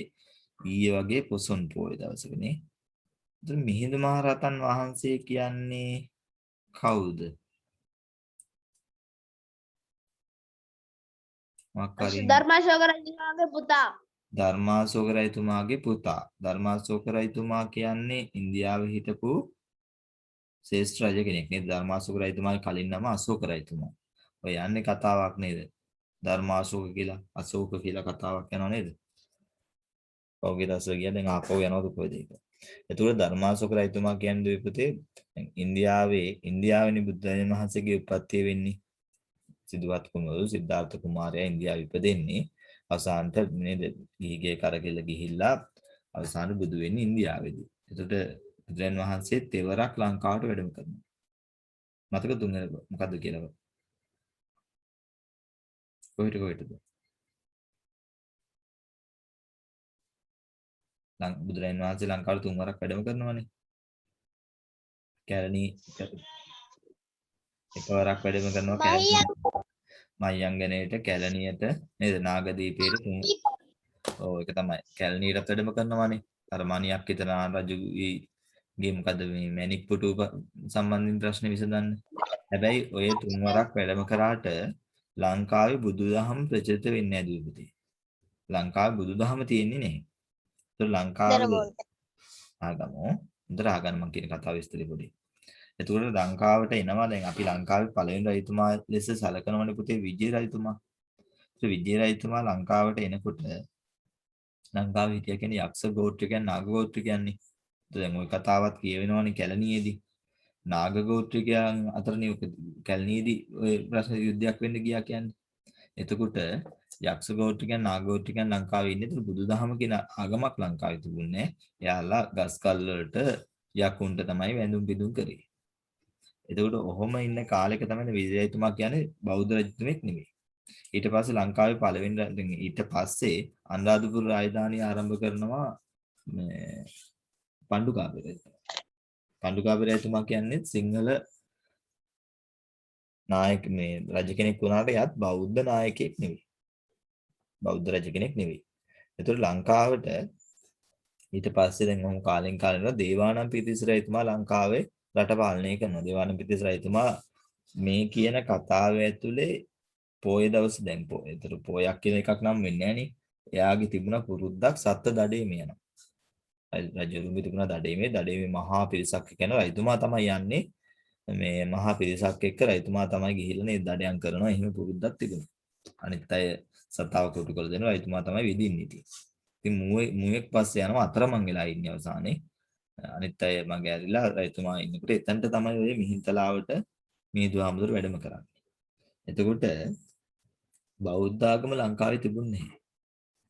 A: ඊයේ වගේ පොසොන් පොය දවසකනේ. එතකොට මිහිඳු මහරහතන් වහන්සේ කියන්නේ කවුද?
B: ධර්මාශෝක රජුගේ පුතා.
A: ධර්මාශෝක රජතුමාගේ පුතා. ධර්මාශෝක රජතුමා කියන්නේ ඉන්දියාවේ හිටපු ශ්‍රේෂ්ඨ රජ කෙනෙක් නේද? ධර්මාශෝක රජතුමාගේ කලින් නම අශෝක රජතුමා. ඔය යන්නේ කතාවක් නේද? ධර්මාශෝක කියලා අශෝක කියලා කතාවක් යනවා නේද? ඔව්ගේ දවසට ගියා දැන් ආපහු යනවද කොහෙද ඒක? එතකොට ධර්මාශෝක රජතුමා කියන්නේ දුවේ පුතේ ඉන්දියාවේ බුදුරජාණන් වහන්සේගේ උප්පත්තිය වෙන්නේ. සිද්ධාර්ථ කුමාරයා සිද්ධාර්ථ කුමාරයා ඉන්දියාවේ ඉපදෙන්නේ අවසානට නේද? ගිහිගේ කරගෙල ගිහිල්ලා අවසාන බුදු වෙන්නේ ඉන්දියාවේදී. එතකොට බුදුරජාණන් වහන්සේ තෙවරක් ලංකාවට වැඩම කරනවා. මතක තුන්වෙනි මොකද්ද කියලා? කොහෙටද? බුදුරජාණන් වහන්සේ ලංකාවට තුන්වරක් වැඩම කරනවානේ. කැලණි එකවරක් වැඩම කරනවා කැලණි මහියංගනේට කැලණියට නේද? නාගදීපේට තුන් ඔව් ඒක තමයි. කැලණියට වැඩම කරනවානේ. අර මණියක් හිතන රජුගේ මොකද මේ මැණික් පුටුව සම්බන්ධින් ප්‍රශ්න විසඳන්නේ. හැබැයි ඔය තුන්වරක් වැඩම කරාට ලංකාවේ බුදුදහම ප්‍රචලිත වෙන්නේ නැහැ දුපතේ. ලංකාවේ බුදුදහම තියෙන්නේ නැහැ. ඒක ලංකාවේ ආගමෝ හොඳට ආගම මම කියන කතාව විස්තරي පොඩි. එතකොට ලංකාවට එනවා දැන් අපි ලංකාවේ පළවෙනි රජතුමා ලෙස සැලකනවනේ පුතේ විජය රජතුමා. ඒ විජය රජතුමා ලංකාවට එනකොට ලංකාවේ හිටිය කියන්නේ යක්ෂ ගෝත්‍රිකයන් නාග ගෝත්‍රිකයන්නේ. දැන් ওই කතාවත් කියවෙනවනේ කැලණියේදී. නාග ගෝත්‍රිකයන් අතරනේ කැලණියේදී ওই ප්‍රශ්න යුද්ධයක් වෙන්න ගියා කියන්නේ. එතකොට යක්ෂ ගෝත්‍රිකයන් නාග ගෝත්‍රිකයන් ලංකාවේ ඉන්නේ. ඒතර බුදුදහම කියන ආගමක් ලංකාවේ තිබුණේ. එයාලා ගස්කල් වලට යකුන්ට තමයි වැඳුම් පිදුම් කරේ. එතකොට ඔහොම ඉන්න කාලෙක තමයි විජයතුමා කියන්නේ බෞද්ධ රජතුමෙක් නෙමෙයි. ඊට පස්සේ ලංකාවේ පළවෙනි ඊට පස්සේ අනුරාධපුර රාජධානිය ආරම්භ කරනවා මේ පණ්ඩුකාභය රජතුමා. පණ්ඩුකාභය රජතුමා කියන්නේ සිංහල නායක මේ රජ කෙනෙක් වුණාට එයාත් බෞද්ධ නායකයෙක් නෙවෙයි. බෞද්ධ රජ කෙනෙක් නෙවෙයි. ඒතකොට ලංකාවට ඊට පස්සේ දැන් මොහොම කාලෙන් කාලෙට දේවානම්පියතිස්ස රජතුමා ලංකාවේ රට පාලනය කරනවා. දේවානම්පියතිස්ස රජතුමා මේ කියන කතාව ඇතුලේ පොය දවස් දැන් පොය. ඒතර පොයක් කියන එකක් නම් වෙන්නේ නැහනේ. එයාගේ තිබුණ පුරුද්දක් සත්ත්ව දඩේම යනවා. රජුරුමි තිබුණ දඩේමේ මහා පිරිසක් කියන රජතුමා තමයි යන්නේ. මේ මහා පිරිසක් එක්ක රජතුමා තමයි ගිහිල්ලා මේ දඩයන් කරනවා. එහෙම පුරුද්දක් තිබුණා. අනිත් අය සතාව කොටු කරලා දෙනවා. රජතුමා තමයි විදින්නේ ඉතින්. ඉතින් මුවෙක් පස්සේ යනවා අතරමං වෙලා ඉන්නේ අවසානේ. අනිත් අය මගේ ඇරිලා රජතුමා ඉන්නකොට එතනට තමයි ඔය මිහින්තලාවට මිහිඳු හාමුදුර වැඩම කරන්නේ. එතකොට බෞද්ධ ආගම ලංකාවේ තිබුණේ නැහැ.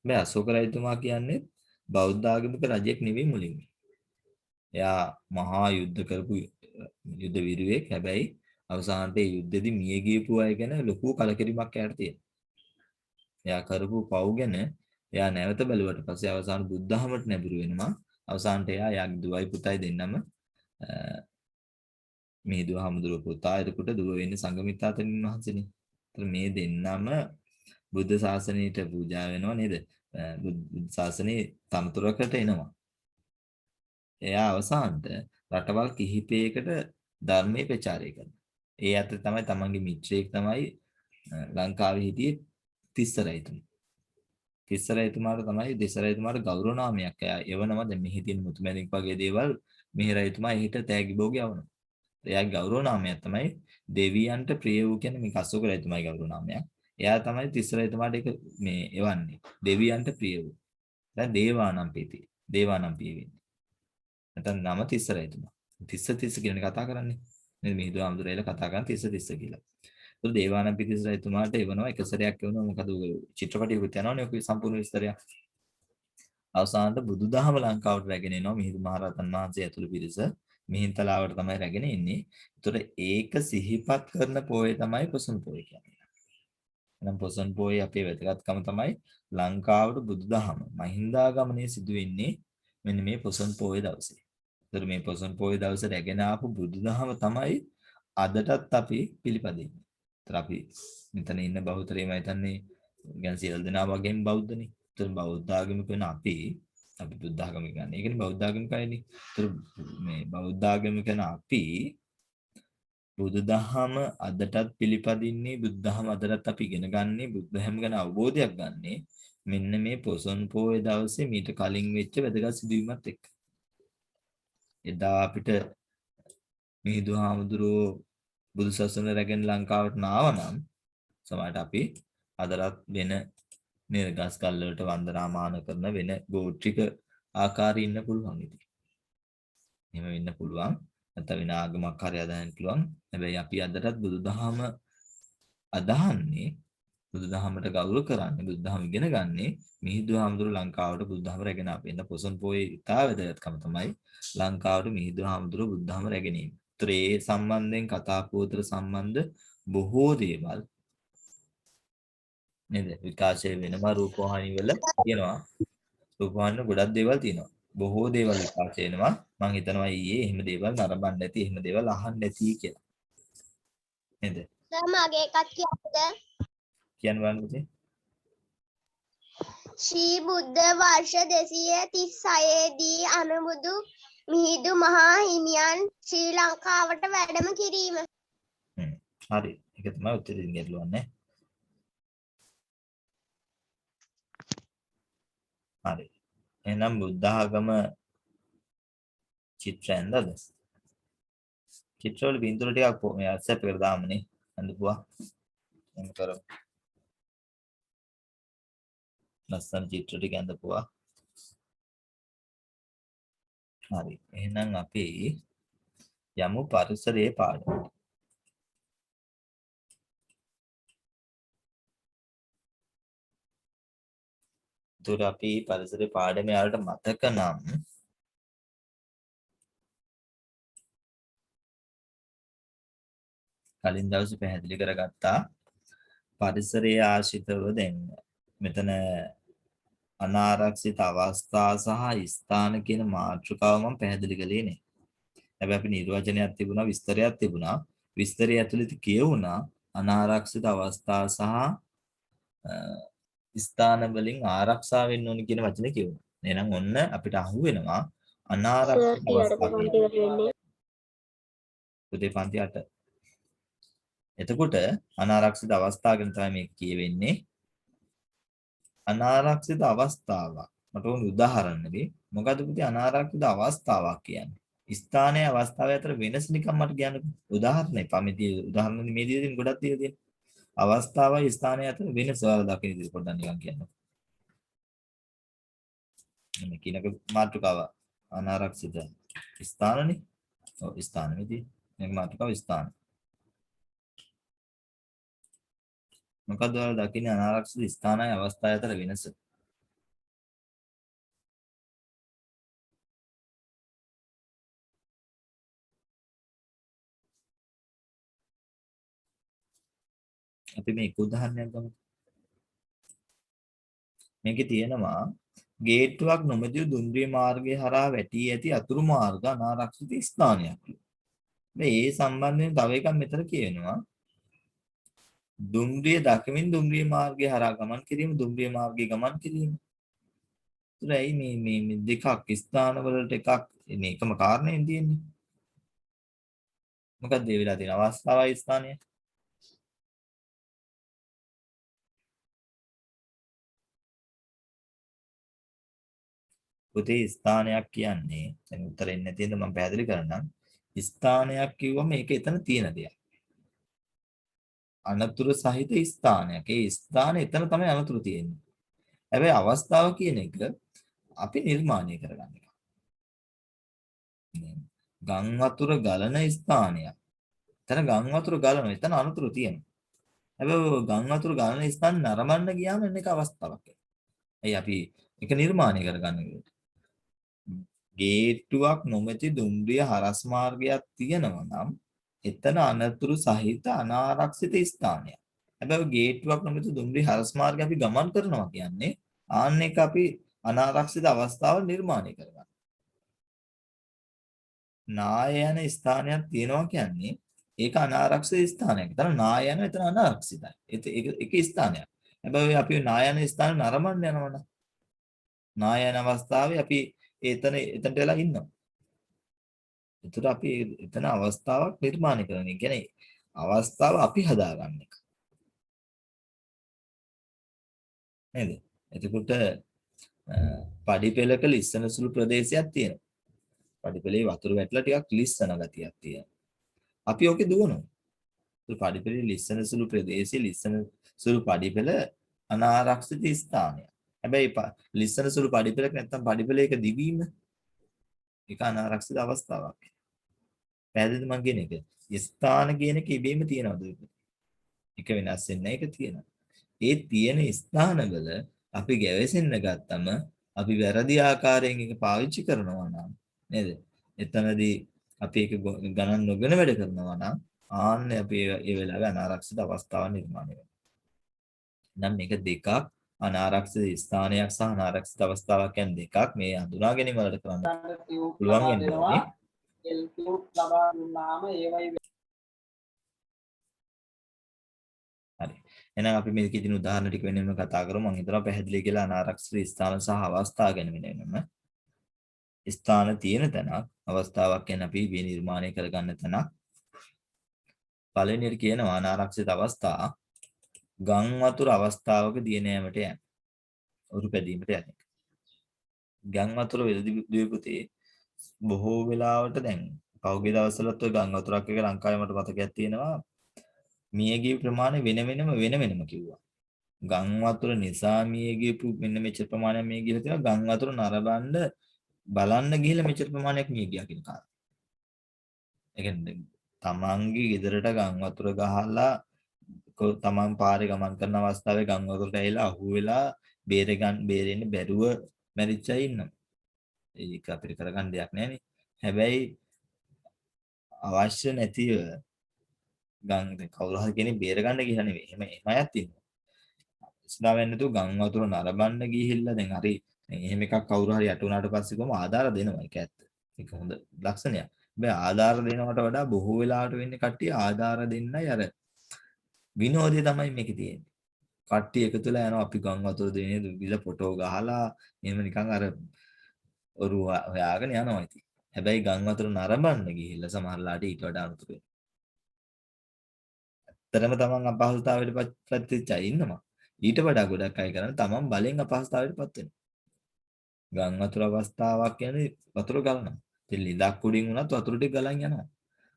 A: මේ අශෝක රජතුමා කියන්නේ බෞද්ධ ආගමික රජෙක් නෙවෙයි මුලින්ම. එයා මහා යුද්ධ කරපු යුද්ධ වීරුවෙක්. හැබැයි අවසානයේ ඒ යුද්ධෙදි මිය ගියපු අය ගැන ලොකු කලකිරීමක් එයාට තියෙනවා. එයා කරපු පව් ගැන එයා නැවත බැලුවට පස්සේ අවසාන බුද්ධහමට නැඹුරු වෙනවා. අවසානට එයාගේ දුවයි පුතයි දෙන්නම මිහිඳු හාමුදුරුවෝ පුතා එතකොට දුව වෙන්නේ සංඝමිත්තා තෙරුන් වහන්සේනේ. ඒතර මේ දෙන්නම බුද්ධ ශාසනයට පූජා වෙනවා නේද? බුද්ධ ශාසනයේ තනතුරකට එනවා. එයා අවසානට රටවල් කිහිපයකට ධර්මයේ ප්‍රචාරය කරනවා. ඒ අතර තමයි තමන්ගේ මිත්‍රයෙක් තමයි ලංකාවේ හිටියේ තිස්ස රජතුමා. තිස්ස රජතුමාට තමයි තිස්ස රජතුමාට ගෞරව නාමයක් එවනවා. දැන් මෙහි තියෙන මුතුමැණික් වගේ දේවල් මෙහි රජතුමා එහෙට තෑගි භෝගය යවනවා. එයාගේ ගෞරව නාමයක් තමයි දෙවියන්ට ප්‍රිය වූ කියන්නේ මේ අශෝක රජතුමාගේ ගෞරව නාමයක්. එයා තමයි තිස්ස රජතුමාට ඒක මේ එවන්නේ. දෙවියන්ට ප්‍රිය වූ. දැන් දේවානම්පිය වෙන්නේ. නැත්නම් නම තිස්ස රජතුමා. තිස්ස කියන කතා කරන්නේ. මේ මිහිඳු හාමුදුරුවෝ කතා කරන තිස්ස කියලා. ඒක දේවානම්පිය රජතුමාට එවනවා එක සැරයක් එවනවා. මොකද චිත්‍රපටියකට යනවනේ ඔක සම්පූර්ණ විස්තරයක්. අවසානට බුදුදහම ලංකාවට රැගෙන එනවා මිහිඳු මහරහතන් වහන්සේ ඇතුළු පිරිස. මිහින්තලාවට තමයි රැගෙන ඉන්නේ. ඒතර ඒක සිහිපත් කරන පොයේ තමයි පොසොන් පොය කියන්නේ. එහෙනම් පොසොන් පොයේ අපේ වැදගත්කම තමයි ලංකාවට බුදුදහම මහින්දාගමනයේ සිදු වෙන්නේ මෙන්න මේ පොසොන් පොයේ දවසේ. ඒතර මේ පොසොන් පොයේ දවසේ රැගෙන ආපු බුදුදහම තමයි අදටත් අපි පිළිපදින්නේ. ඒතර අපි මෙතන ඉන්න බහුතරයම හිතන්නේ ගැන සියලු දෙනා වගේම බෞද්ධනේ. ඒතර බෞද්ධ ආගමික වෙන අපි බුද්ධ ආගම කියන්නේ. ඒකනේ බෞද්ධ ආගමිකයිනේ. ඒතර මේ බෞද්ධ ආගමික වෙන අපි බුදුදහම අදටත් පිළිපදින්නේ බුදුදහම අදටත් අපි ඉගෙන ගන්නේ බුදුදහම ගැන අවබෝධයක් ගන්නේ මෙන්න මේ පොසොන් පොයේ දවසේ මීට කලින් වෙච්ච වැදගත් සිදුවීමත් එක්ක. එදා අපිට මිහිඳු හාමුදුරුවෝ බුදුසසුන රැගෙන ලංකාවට නාවනම් සමහරට අපි අදටත් වෙන නිර්ගස් කල් වලට වන්දනාමාන කරන වෙන ගෝත්‍රික ආකාරي ඉන්න පුළුවන් ඉතින්. එහෙම වෙන්න පුළුවන්. නැත්නම් වෙන ආගමක් හරි අදහන්න පුළුවන්. හැබැයි අපි අදටත් බුදුදහම අදහන්නේ බුදුදහමට ගෞරව කරන්නේ බුදුදහම ඉගෙන ගන්නේ මිහිඳු හාමුදුරු ලංකාවට බුදුදහම රැගෙන ආපෙන්න පොසොන් පොයේ ඉතා වැදගත්කම තමයි ලංකාවට මිහිඳු හාමුදුරු බුදුදහම රැගෙන එන්නේ. ඒතර ඒ සම්බන්ධයෙන් කතා පුවතට සම්බන්ධ බොහෝ දේවල් නේද විකාශය වෙනවා රූපවාහිනී වල තියෙනවා. රූපවාහිනී ගොඩක් දේවල් තියෙනවා. බොහෝ දේවල් විකාශය වෙනවා. මම හිතනවා ඊයේ එහෙම දේවල් නරඹන්න නැති එහෙම දේවල් අහන්න නැති කියලා. නේද?
B: මගේ එකක් කියන්නද?
A: කියන්න බලන්න පුතේ.
B: ශ්‍රී බුද්ධ වර්ෂ 236 දී අනුබුදු මිහිඳු මහා හිමියන් ශ්‍රී ලංකාවට වැඩම කිරීම.
A: හරි. ඒක තමයි උත්තරින් ගැටලුවන්නේ. හරි. එහෙනම් බුද්ධ ආගම චිත්‍රයෙන්ද? චිත්‍රවල බින්දුර ටිකක් මේ WhatsApp එකට දාමුනේ. අඳපුවා. එන්න කරමු. ලස්සන චිත්‍ර ටික අඳපුවා. හරි. එහෙනම් අපි යමු පරිසරයේ පාඩම. ඒතර අපි පරිසරයේ පාඩම යාලට මතක නම් කලින් දවසේ පැහැදිලි කරගත්තා පරිසරයේ ආශ්‍රිතව දැන් මෙතන අනාරක්ෂිත අවස්ථා සහ ස්ථාන කියන මාතෘකාව මම පැහැදිලි කළේ නේ. හැබැයි අපි නිර්වචනයක් තිබුණා විස්තරයක් තිබුණා. විස්තරය ඇතුළත කියවුණා අනාරක්ෂිත අවස්ථා සහ ස්ථාන වලින් ආරක්ෂා වෙන්න ඕන කියන වචනේ කියවුණා. එහෙනම් ඔන්න අපිට අහු වෙනවා අනාරක්ෂිත අවස්ථා පුතේ පන්ති 8. එතකොට අනාරක්ෂිත අවස්ථා ගැන තමයි මේ කියවෙන්නේ. අනාරක්ෂිත අවස්ථාවක්. මට ඕන උදාහරණ නෙවෙයි. මොකද පුතේ අනාරක්ෂිත අවස්ථාවක් කියන්නේ? ස්ථානයේ අවස්ථාව අතර වෙනස නිකන් මට කියන්න උදාහරණ එපා. මේ උදාහරණ මේ දින ගොඩක් තියෙනවා තියෙන්නේ. අවස්ථාවයි ස්ථානයේ අතර වෙනස වල දකින්න ඉතින් පොඩ්ඩක් නිකන් කියන්න. මේ කිනක මාතෘකාව අනාරක්ෂිත ස්ථානනේ. ඔව් ස්ථාන මේදී මේක මාතෘකාව ස්ථාන. මොකද වල දකින්න අනාරක්ෂිත ස්ථානයි අවස්ථාවයි අතර වෙනස. අපි මේක උදාහරණයක් ගමු. මේකේ තියෙනවා ගේට්ටුවක් නොමැතිව දුම්රිය මාර්ගය හරහා වැටී ඇති අතුරු මාර්ග අනාරක්ෂිත ස්ථානයක්. මේ සම්බන්ධයෙන් තව එකක් මෙතන කියනවා. දුම්රිය දකිමින් දුම්රිය මාර්ගය හරහා ගමන් කිරීම දුම්රිය මාර්ගයේ ගමන් කිරීම. ඒයි මේ දෙකක් ස්ථාන වලට එකක් මේ එකම කාරණයෙන් තියෙන්නේ. මොකක්ද ඒ වෙලා තියෙන අවස්ථාවයි ස්ථානය? පුතේ ස්ථානයක් කියන්නේ දැන් උත්තරෙන්නේ නැති හින්දා මම පැහැදිලි කරන්නම්. ස්ථානයක් කිව්වම මේක එතන තියෙන දෙයක්. අනතුරු සහිත ස්ථානයක්. ඒ ස්ථානේ එතන තමයි අනතුරු තියෙන්නේ. හැබැයි අවස්ථාව කියන එක අපි නිර්මාණය කරගන්න එක. ගම් වතුර ගලන ස්ථානයක්. එතන ගම් වතුර ගලනවා. එතන අනතුරු තියෙනවා. හැබැයි ගම් වතුර ගලන ස්ථාන නරඹන්න ගියාම එන්න එක අවස්ථාවක්. එයි අපි ඒක නිර්මාණය කරගන්න ඕනේ. ගේට්ටුවක් නොමැති දුම්රිය හරස් මාර්ගයක් තියෙනවා නම් එතන අනතුරු සහිත අනාරක්ෂිත ස්ථානයක්. හැබැයි ගේට්ටුවක් නොමැති දුම්රිය හරස් මාර්ගය අපි ගමන් කරනවා කියන්නේ ආන්න එක අපි අනාරක්ෂිත අවස්ථාව නිර්මාණය කරගන්න. නාය යන ස්ථානයක් තියෙනවා කියන්නේ ඒක අනාරක්ෂිත ස්ථානයක්. එතන නාය යන එතන අනාරක්ෂිතයි. ඒක ස්ථානයක්. හැබැයි අපි නාය යන ස්ථාන නරඹන්න යනවනේ. නාය යන අවස්ථාවේ අපි එතනට වෙලා ඉන්නවා. එතකොට අපි එතන අවස්ථාවක් නිර්මාණය කරන. ඒ කියන්නේ අවස්ථාව අපි හදාගන්න එක. නේද? එතකොට පඩිපෙළක ලිස්සන සුළු ප්‍රදේශයක් තියෙනවා. පඩිපෙළේ වතුර වැටලා ටිකක් ලිස්සන ගතියක් තියෙනවා. අපි ඔකේ දුවනවා. ඒ පඩිපෙළේ ලිස්සන සුළු ප්‍රදේශයේ ලිස්සන සුළු පඩිපෙළ අනාරක්ෂිත ස්ථානයක්. හැබැයි ලිස්සන සුළු පඩිපෙළක නැත්තම් පඩිපෙළේක දිවීම ඒක අනාරක්ෂිත අවස්ථාවක්. පැහැදිලිද මං කියන එක? ස්ථාන කියන එක ඉබේම තියෙනවද? එක වෙනස් වෙන්නේ නැහැ, ඒක තියෙනවා. ඒ තියෙන ස්ථානවල අපි ගැවසෙන්න ගත්තම අපි වැරදි ආකාරයෙන් ඒක පාවිච්චි කරනවා නම් නේද? එතනදී අපි ඒක ගණන් නොගෙන වැඩ කරනවා නම් ආන්නේ අපි ඒ වෙලාවේ අනාරක්ෂිත අවස්ථාවක් නිර්මාණය වෙනවා. නම් මේක දෙකක්, අනාරක්ෂිත ස්ථානයක් සහ අනාරක්ෂිත අවස්ථාවක් කියන්නේ දෙකක්. මේ හඳුනා ගැනීම වලට කරන්න පුළුවන් වෙනවා. ලබා දුන්නාම ඒවයි. හරි. එහෙනම් අපි මේකේ තියෙන උදාහරණ ටික වෙනම කතා කරමු. මම හිතනවා පැහැදිලි කියලා අනාරක්ෂිත ස්ථාන සහ අවස්ථා ගැන වෙනම. ස්ථාන තියෙන තැනක්, අවස්ථාවක් කියන්නේ අපි විනිර්මාණය කරගන්න තැනක්. පළවෙනියට කියනවා අනාරක්ෂිත අවස්ථා ගම් වතුර අවස්ථාවක දිය නෑමට යෑම. උරු පැදීමට යන එක. ගම් වතුර වෙලදී බොහෝ වෙලාවට දැන් පහුගිය දවස්වලත් ඔය ගම් වතුරක් එක ලංකාවේ මට මතකයක් තියෙනවා. මියගිය ප්‍රමාණය වෙන වෙනම කිව්වා. ගම් වතුර නිසා මියගියපු මෙන්න මෙච්චර ප්‍රමාණයක් මිය ගිහලා තියෙනවා. ගම් වතුර නරඹන්න බලන්න ගිහලා මෙච්චර ප්‍රමාණයක් මිය ගියා කියන කාරණා. ඒ කියන්නේ තමන්ගේ ගෙදරට ගම් වතුර ගහලා තමන් පාරේ ගමන් කරන අවස්ථාවේ ගම් වතුරට ඇවිල්ලා අහුවෙලා බේරෙන්න බැරුව මැරිච්ච අය ඉන්නවා. ඒක අපිට කරගන්න දෙයක් නැහැ. හැබැයි අවශ්‍ය නැතිව ගම් කවුරු හරි කෙනෙක් බේරගන්න ගිහලා නෙවෙයි. එහෙම අයත් ඉන්නවා. ඉස්ලා වෙන්නේ නැතුව ගම් වතුර නරඹන්න ගිහිල්ලා දැන් හරි දැන් එහෙම එකක් කවුරු හරි යට වුණාට පස්සේ කොහොම ආධාර දෙනවා. ඒක ඇත්ත. ඒක හොඳ ලක්ෂණයක්. හැබැයි ආධාර දෙනවට වඩා බොහෝ වෙලාවට වෙන්නේ කට්ටිය ආධාර දෙන්නයි අර විනෝදය තමයි මේකේ තියෙන්නේ. කට්ටිය එකතු වෙලා යනවා අපි ගම් වතුර දෙන්නේ දුවිල ෆොටෝ ගහලා එහෙම නිකන් අර ඔරු හොයාගෙන යනවා ඉතින්. හැබැයි ගම් වතුර නරඹන්න ගිහිල්ලා සමහරලාට ඊට වඩා අනුතර වෙනවා. ඇත්තටම තමන් අපහසුතාවයට පත් වෙච්ච අය ඉන්නවා. ඊට වඩා ගොඩක් අය කරන්නේ තමන් බලෙන් අපහසුතාවයට පත් වෙනවා. ගම් වතුර අවස්ථාවක් කියන්නේ වතුර ගලනවා. ඉතින් ලිඳක් උඩින් වුණත් වතුර ටික ගලන් යනවා.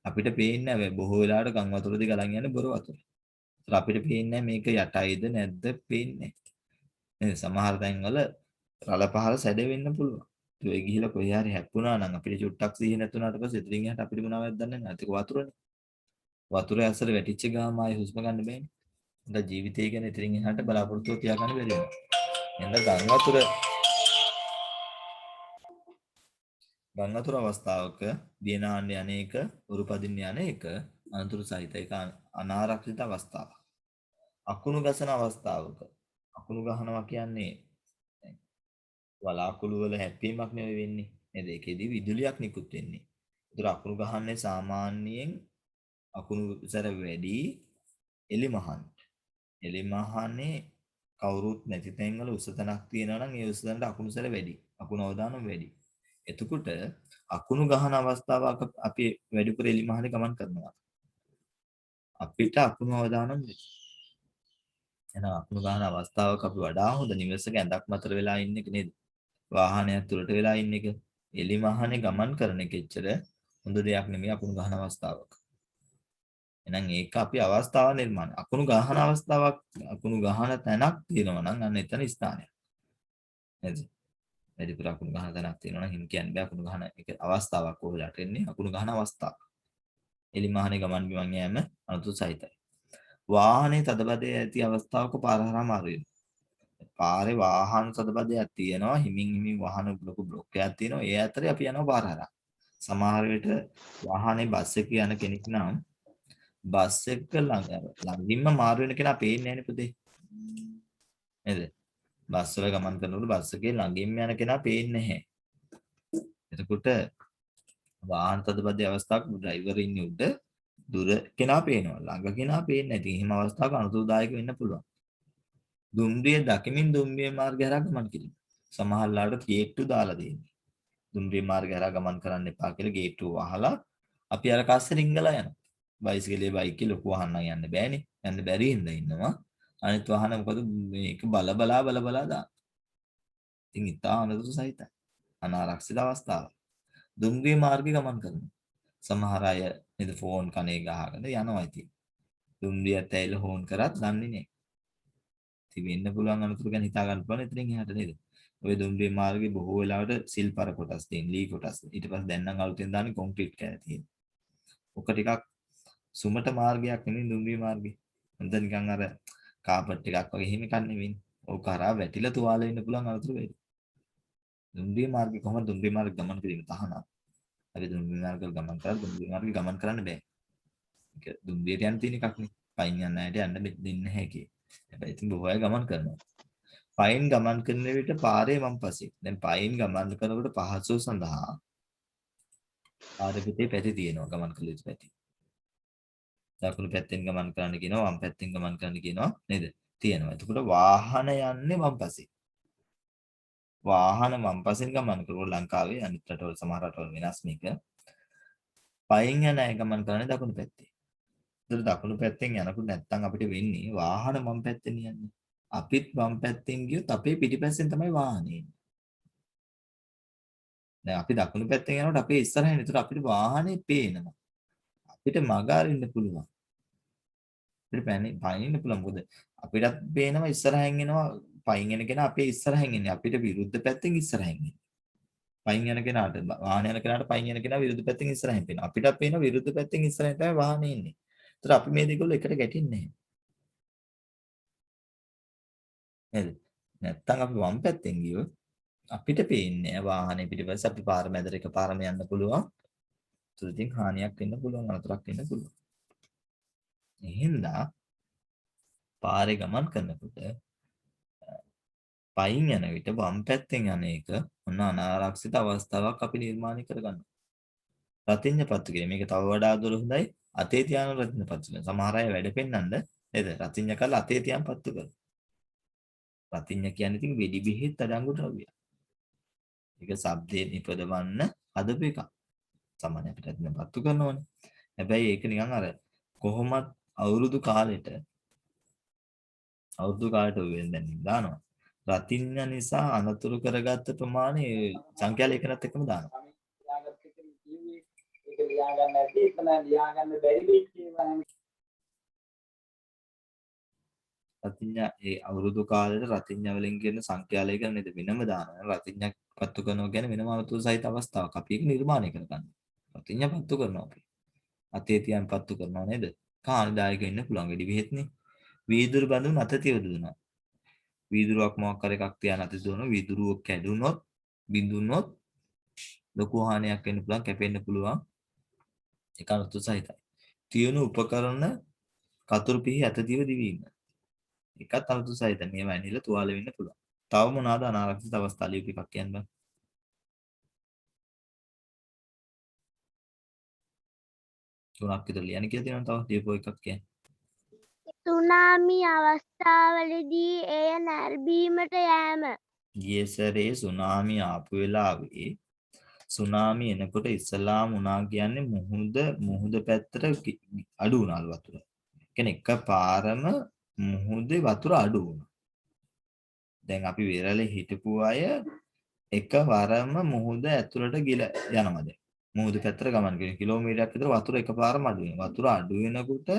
A: අපිට පේන්නේ නැහැ බොහෝ වෙලාවට ගම් වතුරදී ගලන් යන්නේ බොර වතුර. ඒත් අපිට පේන්නේ මේක යටයිද නැද්ද පේන්නේ නැහැ. සමහර තැන්වල රළ පහළ සැද වෙන්න පුළුවන්. ඒ ගිහිලා කොහේ හරි හැප්පුණා නම් අපිට චුට්ටක් සිහිය නැතුණාට පස්සේ ඉතින් එහාට අපිට මොනවද දන්නේ නැහැ. ඒක වතුරනේ. වතුර ඇසල වැටිච්ච ගාම ආයේ හුස්ම ගන්න බෑනේ. එහෙනම් ජීවිතය ගැන ඉතින් එහාට බලාපොරොත්තු තියාගන්න බැරි වෙනවා. එහෙනම් ගම් වතුර අවස්ථාවක දියනාන්න යන්නේක උරුපදින්න යන්නේක අනතුරු සහිත ඒක අනාරක්ෂිත අවස්ථාවක්. අකුණු ගසන අවස්ථාවක අකුණු ගහනවා කියන්නේ වලාකුළු වල හැප්පීමක් නෙවෙයි වෙන්නේ. නේද? ඒකෙදී විදුලියක් නිකුත් වෙන්නේ. ඒතර අකුණු ගහන්නේ සාමාන්‍යයෙන් අකුණු සැර වැඩි එලිමහන්. එලිමහනේ කවුරුත් නැති තැන්වල උස තැනක් තියෙනවා නම් ඒ උස තැනට අකුණු සැර වැඩි. අකුණු අවදානම් වැඩි. එතකොට අකුණු ගහන අවස්ථාවක අපි වැඩිපුර එලිමහනේ ගමන් කරනවා. අපිට අකුණු අවදානම් වැඩි. එහෙනම් අකුණු ගහන අවස්ථාවක අපි වඩා හොඳ නිවසක ඇඳක් මතර වෙලා ඉන්න එක නේද? වාහනයක් තුලට වෙලා ඉන්න එක. එලිමහනේ ගමන් කරන එක එච්චර හොඳ දෙයක් නෙමෙයි අකුණු ගහන අවස්ථාවක. එහෙනම් ඒක අපි අවස්ථාව නිර්මාණය. අකුණු ගහන අවස්ථාවක් අකුණු ගහන තැනක් තියෙනවා නම් අන්න එතන ස්ථානයක්. නේද? වැඩිපුර අකුණු ගහන තැනක් තියෙනවා නම් හිම කියන්න බෑ අකුණු ගහන එක අවස්ථාවක් කොහෙලට එන්නේ අකුණු ගහන අවස්ථාව. එලිමහනේ ගමන් බිමන් යෑම අනුතු සහිතයි. වාහනේ තදබදයේ ඇති අවස්ථාවක පාර හරහා මාරු වෙනවා. පාරේ වාහන සදබදයක් තියෙනවා. හිමින් වාහන ලොකු බ්ලොක් එකක් තියෙනවා. ඒ අතරේ අපි යනවා පාර හරහා. සමහර විට වාහනේ බස් එක යන කෙනෙක් නම් බස් එක ළඟින්ම මාරු වෙන කෙනා පේන්නේ නැහැ නේ පුතේ. නේද? බස් වල ගමන් කරනකොට බස් එකේ ළඟින්ම යන කෙනා පේන්නේ නැහැ. එතකොට වාහන තදබදේ අවස්ථාවක ඩ්‍රයිවර් ඉන්නේ උඩ දුර කෙනා පේනවා. ළඟ කෙනා පේන්නේ නැති. එහෙම අවස්ථාවක අනුතුරුදායක වෙන්න පුළුවන්. දුම්රිය දකිමින් දුම්රිය මාර්ගය හරහා ගමන් කිරීම. සමහර ලාට ගේට්ටු දාලා දෙන්නේ. දුම්රිය මාර්ගය හරහා ගමන් කරන්න එපා කියලා ගේට්ටුව වහලා අපි අර කස්සේ රිංගලා යනවා. බයිසිකලේ බයිකේ ලොකු වාහන යන්න බෑනේ. යන්න බැරි හින්දා ඉන්නවා. අනිත් වාහන මොකද මේක බල බලා දාන. ඉතින් ඉතා අනතුරු සහිතයි. අනාරක්ෂිත අවස්ථාවක්. දුම්රිය මාර්ගේ ගමන් කරනවා. සමහර අය නේද ෆෝන් කනේ ගහගෙන යනවා ඉතින්. දුම්රියත් ඇවිල්ලා හෝන් කරත් දන්නේ නැහැ. ඉතින් වෙන්න පුළුවන් අනතුරු ගැන හිතා ගන්න පුළුවන් එතනින් එහාට නේද? ඔය දුම්රිය මාර්ගේ බොහෝ වෙලාවට සිල්පර කොටස් තියෙන ලී කොටස්. ඊට පස්සේ දැන් නම් අලුතෙන් දාන්නේ කොන්ක්‍රීට් කැල තියෙන. ඔක ටිකක් සුමට මාර්ගයක් නෙමෙයි දුම්රිය මාර්ගේ. හොඳ නිකන් අර කාපට් එකක් වගේ හිම කන්නේ නෙමෙයි. ඕක කරා වැටිලා තුවාල වෙන්න පුළුවන් අනතුරු වෙයි. දුම්රිය මාර්ගේ කොහොමද දුම්රිය මාර්ග ගමන් කිරීම තහනම්. අපි දුම්රිය මාර්ග ගමන් කරලා දුම්රිය මාර්ගේ ගමන් කරන්න බෑ. ඒක දුම්රියට යන තියෙන එකක් නේ. පයින් යන්න ඇයට යන්න දෙන්නේ නැහැ ඒකේ. හැබැයි ඉතින් බොහෝ අය ගමන් කරනවා. පයින් ගමන් කරන විට පාරේ වම් පසේ. දැන් පයින් ගමන් කරනකොට පහසුව සඳහා පාරේ පිටේ පැති තියෙනවා ගමන් කළ යුතු පැති. දකුණු පැත්තෙන් ගමන් කරන්න කියනවා වම් පැත්තෙන් ගමන් කරන්න කියනවා නේද? තියෙනවා. එතකොට වාහන යන්නේ වම් පසේ. වාහන වම් පසෙන් ගමන් කරනකොට ලංකාවේ අනිත් රටවල සමහර රටවල වෙනස් මේක. පයින් යන අය ගමන් කරන්නේ දකුණු පැත්තේ. ඒතර දකුණු පැත්තෙන් යනකොට නැත්තම් අපිට වෙන්නේ වාහන වම් පැත්තෙන් යන්නේ. අපිත් වම් පැත්තෙන් ගියොත් අපේ පිටිපස්සෙන් තමයි වාහනේ එන්නේ. දැන් අපි දකුණු පැත්තෙන් යනකොට අපේ ඉස්සරහින් ඒතර අපිට වාහනේ පේනවා. අපිට මග අරින්න පුළුවන්. අපිට පයින්න පුළුවන්. මොකද අපිටත් පේනවා ඉස්සරහින් එනවා පයින් එන කෙනා අපේ ඉස්සරහින් එන්නේ. අපිට විරුද්ධ පැත්තෙන් ඉස්සරහින් එන්නේ. පයින් යන කෙනාට වාහන යන කෙනාට පයින් යන කෙනා විරුද්ධ පැත්තෙන් ඉස්සරහින් පේනවා. අපිටත් පේනවා විරුද්ධ පැත්තෙන් ඉස්සරහින් තමයි වාහනේ එන්නේ. ඒතර අපි මේ දෙකවල එකට ගැටින්නේ නැහැ. නේද? නැත්තම් අපි වම් පැත්තෙන් ගියොත් අපිට පේන්නේ වාහනේ පිටිපස්සේ අපි පාර මැදට එකපාරම යන්න පුළුවන්. ඒත් ඉතින් හානියක් වෙන්න පුළුවන් අනතුරක් වෙන්න පුළුවන්. එහෙනම් පාරේ ගමන් කරනකොට පයින් යන විට වම් පැත්තෙන් යන එක මොන අනාරක්ෂිත අවස්ථාවක් අපි නිර්මාණය කරගන්නවා. රතිඤ්ඤ පත්තු කිරීම. මේක තව වඩා දුර හොඳයි. අතේ තියාන රතිඤ්ඤ පත්තු කරන. සමහර අය වැඩ පෙන්නන්න නේද? රතිඤ්ඤ කරලා අතේ තියන් පත්තු කරනවා. රතිඤ්ඤ කියන්නේ ඉතින් වෙඩි බෙහෙත් අඩංගු ද්‍රව්‍යයක්. ඒක ශබ්දේ නිපදවන්න හදපු එකක්. සාමාන්‍ය අපිට රතිඤ්ඤ පත්තු කරනවනේ. හැබැයි ඒක නිකන් අර කොහොමත් අවුරුදු කාලෙට වෙන දැන් දානවා. රතිඤ්ඤ නිසා අනතුරු කරගත්ත ප්‍රමාණය සංඛ්‍යා ලේඛනත් එක්කම දානවා. ඒක ලියා ගන්න නැති එතන ලියා ගන්න බැරි වෙච්ච ඒවා රතිඤ්ඤ ඒ අවුරුදු කාලෙට රතිඤ්ඤ වලින් කියන සංඛ්‍යා ලේඛන නේද වෙනම දානවා. රතිඤ්ඤ පත්තු කරනවා කියන්නේ වෙනම අනතුරු සහිත අවස්ථාවක්. අපි ඒක නිර්මාණය කරගන්න. රතිඤ්ඤ පත්තු කරනවා අපි. අතේ තියන් පත්තු කරනවා නේද? කාණිදායක වෙන්න පුළුවන් වෙඩි බෙහෙත්නේ. වීදුරු බඳුන් අත තියදුනා. වීදුරුවක් මොකක් කර එකක් තියන අත දුවන වීදුරුව කැඩුනොත් බිඳුනොත් ලොකු හානියක් වෙන්න පුළුවන් කැපෙන්න පුළුවන්. ඒක අනතුරු සහිතයි. තියුණු උපකරණ කතුරු පිහි අත දිව දිවීම. ඒකත් අනතුරු සහිතයි. මේවා ඇනිලා තුවාල වෙන්න පුළුවන්. තව මොනවාද අනාරක්ෂිත අවස්ථා ලියුප එකක් කියන්න බෑ. තුනක් විතර ලියන්න කියලා තියෙනවා තව ලියපුව එකක් කියන්න.
B: සුනාමි අවස්ථාවලදී එය නැරඹීමට යෑම.
A: ගිය සැරේ සුනාමි ආපු වෙලාවේ සුනාමි එනකොට ඉස්ලාම් වුණා කියන්නේ මුහුද පැත්තට අඩු වුණාලු වතුර. කියන්නේ එකපාරම මුහුදේ වතුර අඩු වුණා. දැන් අපි වෙරළේ හිටපු අය එකවරම මුහුද ඇතුළට ගිල යනවා දැන්. මුහුද පැත්තට ගමන් කරන කිලෝමීටරයක් විතර වතුර එකපාරම අඩු වෙනවා. වතුර අඩු වෙනකොට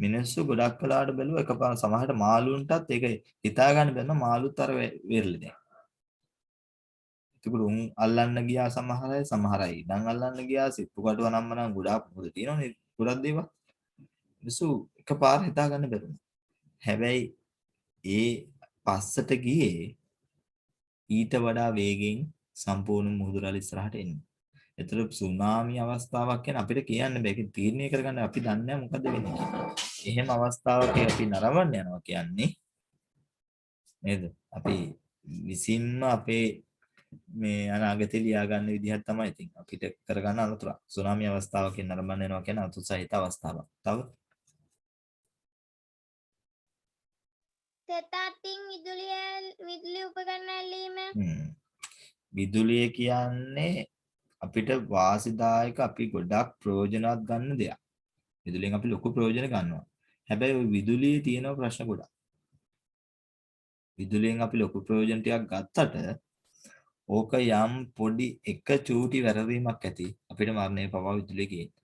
A: මිනිස්සු ගොඩක් වෙලාවට බැලුවා එකපාර සමහරට මාළුන්ටත් ඒක හිතා ගන්න බැන්න මාළුත් අර වෙරළේ දැන්. ඒකට උන් අල්ලන්න ගියා සමහර අය ඉඳන් අල්ලන්න ගියා සිප්පු කටුව නම්මනම් ගොඩාක් මොකද තියෙනවනේ ගොඩක් දේවල්. මිනිස්සු එකපාර හිතා ගන්න බැරුණා. හැබැයි ඒ පස්සට ගියේ ඊට වඩා වේගෙන් සම්පූර්ණ මුහුදු රැළ ඉස්සරහට එන්නේ. ඒතර සුනාමි අවස්ථාවක් කියන අපිට කියන්න බෑ. ඒක තීරණය කරගන්න අපි දන්නේ නැහැ මොකද වෙන්නේ කියලා. එහෙම අවස්ථාවක අපි නරඹන්න යනවා කියන්නේ නේද? අපි විසින්ම අපේ මේ අනාගතේ ලියා ගන්න විදිහක් තමයි ඉතින් අපිට කරගන්න අනුතර. සුනාමි අවස්ථාවකින් නරඹන්න යනවා කියන අතුරු සහිත අවස්ථාවක්. තව
B: තෙතටින් විදුලි උපකරණ ඇල්ලීම.
A: විදුලිය කියන්නේ අපිට වාසිදායක අපි ගොඩක් ප්‍රයෝජනවත් ගන්න දෙයක්. විදුලියෙන් අපි ලොකු ප්‍රයෝජන ගන්නවා. හැබැයි ওই විදුලියේ තියෙන ප්‍රශ්න ගොඩක්. විදුලියෙන් අපි ලොකු ප්‍රයෝජන ටිකක් ගත්තට ඕක යම් පොඩි එක චූටි වැරදීමක් ඇති අපිට මරණය පවා විදුලිය කියන්නේ.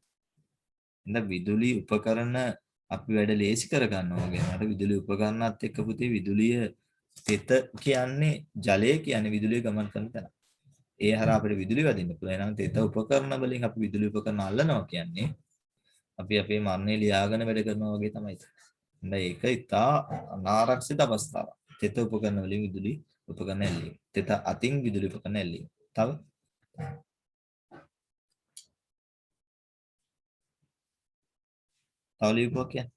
A: එහෙනම් විදුලි උපකරණ අපි වැඩ ලේසි කර ගන්නවා කියනකට විදුලි උපකරණات එක්ක පුතේ විදුලිය තෙත කියන්නේ ජලය කියන්නේ විදුලිය ගමන් කරන තැන. ඒ හරහා අපිට විදුලි වදින්න පුළුවන්. එහෙනම් තෙත උපකරණ වලින් අපි විදුලි උපකරණ අල්ලනවා කියන්නේ අපි අපේ මරණය ලියාගෙන වැඩ කරනවා වගේ තමයි. එහෙනම් ඒක ඉතා අනාරක්ෂිත අවස්ථාවක්. තෙත උපකරණ වලින් විදුලි උපකරණ ඇල්ලීම. තෙත අතින් විදුලි උපකරණ ඇල්ලීම. තව ලියපුවා කියන්නේ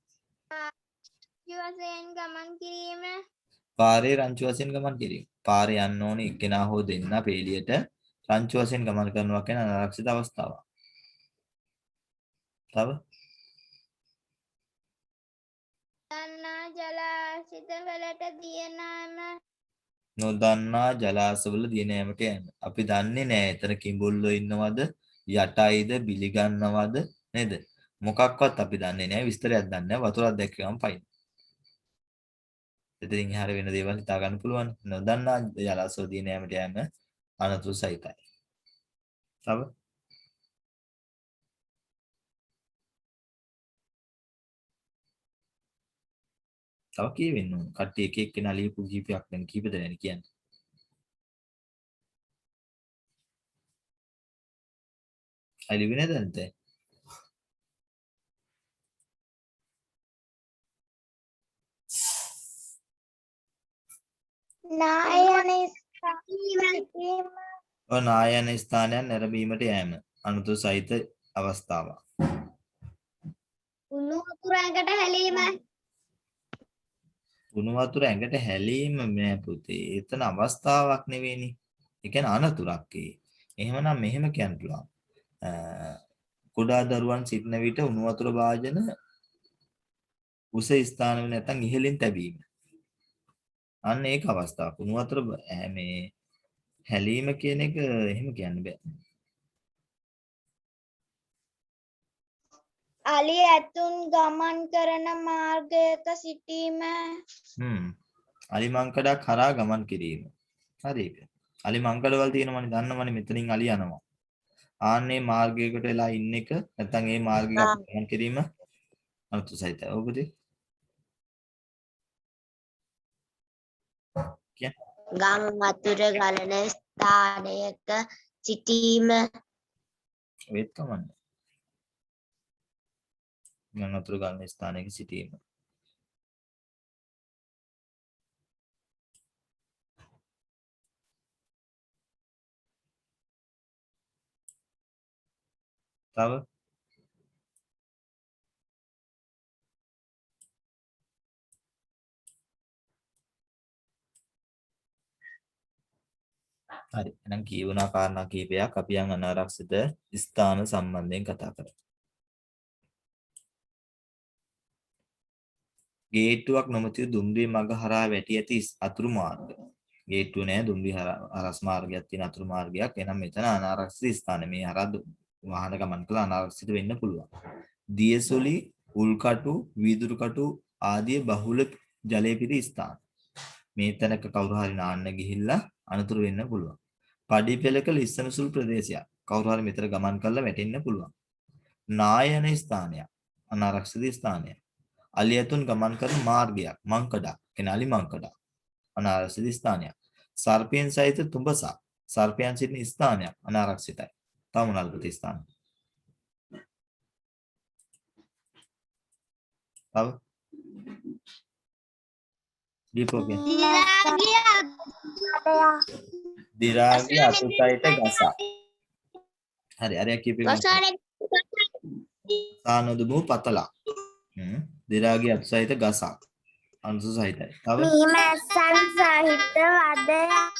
B: වශයෙන් ගමන් කිරීම.
A: පාරේ රංචු වශයෙන් ගමන් කිරීම. පාරේ යන්න ඕනේ එක්කෙනා හෝ දෙන්නා පේලියට රංචු වශයෙන් ගමන් කරනවා කියන අනාරක්ෂිත අවස්ථාවක්. තව
B: දන්නා ජලාශිත වලට දියනෑම.
A: නොදන්නා ජලාශවල දිය නෑමට යෑම. අපි දන්නේ නෑ එතන කිඹුල්ලෝ ඉන්නවද යටයිද බිලිගන්නවද නේද? මොකක්වත් අපි දන්නේ නෑ විස්තරයක් දන්නේ නෑ වතුරක් දැක්කම පයින්. එතනින් එහාට වෙන දේවල් හිතා ගන්න පුළුවන්. නොදන්නා ජලාශවල දිය නෑමට යෑම අනතුරු සහිතයි. තව කියවෙන්න ඕන. කට්ටිය එක එක්කෙනා ලියපු කීපයක් දැන් කීප දෙනෙක් කියන්නේ. අලිවි නේද නැත්te? නායන ස්ථානයන් නැරඹීමට යෑම අනතුරු සහිත අවස්ථාවක්.
B: උණු වතුර ඇඟට හැලීම.
A: උණු වතුර ඇඟට හැලීම නෑ පුතේ. එතන අවස්ථාවක් නෙවෙයිනේ. ඒ කියන්නේ අනතුරක් ඒ. එහෙමනම් මෙහෙම කියන්න පුළුවන්. කුඩා දරුවන් සිටින විට උණු වතුර භාජන උස ස්ථාන වෙන නැත්නම් ඉහළින් තැබීම. අන්න ඒක අවස්ථාවක්. උණු වතුර මේ හැලීම කියන එක එහෙම කියන්න බෑ.
B: අලි ඇතුන් ගමන් කරන මාර්ගයක සිටීම.
A: අලි මංකඩක් හරහා ගමන් කිරීම. හරි ඒක. අලි මංකඩවල තියෙනවනේ දන්නවනේ මෙතනින් අලි යනවා. ආන්නේ මාර්ගයකට වෙලා ඉන්න එක නැත්නම් ඒ මාර්ගයක ගමන් කිරීම අනතුරු සහිතයි. ඔව් පුතේ.
B: ගම් වතුර ගලන ස්ථානයක සිටීම.
A: වෙත් කමන්නේ. ගම් වතුර ගලන ස්ථානයක සිටීම. තව හරි එහෙනම් කියවුණා කාරණා කීපයක් අපි යන් අනාරක්ෂිත ස්ථාන සම්බන්ධයෙන් කතා කරමු. ගේට්ටුවක් නොමැතිව දුම්රිය මඟ හරහා වැටි ඇති අතුරු මාර්ග. ගේට්ටුව නෑ දුම්රිය හරස් මාර්ගයක් තියෙන අතුරු මාර්ගයක්. එහෙනම් මෙතන අනාරක්ෂිත ස්ථාන. මේ හරහා වාහන ගමන් කළා අනාරක්ෂිත වෙන්න පුළුවන්. දියසොලි, උල්කටු, වීදුරු කටු ආදී බහුල ජලය පිරි ස්ථාන. මේ තැනක කවුරු හරි නාන්න ගිහිල්ලා අනතුරු වෙන්න පුළුවන්. පඩි පෙළක ලිස්සන සුළු ප්‍රදේශයක්. කවුරු හරි මෙතන ගමන් කරලා වැටෙන්න පුළුවන්. නායන ස්ථානයක්. අනාරක්ෂිත ස්ථානයක්. අලියතුන් ගමන් කරන මාර්ගයක්. මංකඩක්. කියන අලි මංකඩක්. අනාරක්ෂිත ස්ථානයක්. සර්පයන් සහිත තුඹසක්. සර්පයන් සිටින ස්ථානයක්. අනාරක්ෂිතයි. තව මොනවාද පුතේ ස්ථාන? තව දීපෝගේ දිරාගේ අතු සහිත ගසක්. හරි අරයා කියපේ සානොදුමු පතලක්. දිරාගේ අතු සහිත ගසක්. අංශු සහිතයි. තව
B: මීමැස්සන් සහිත වදයක්.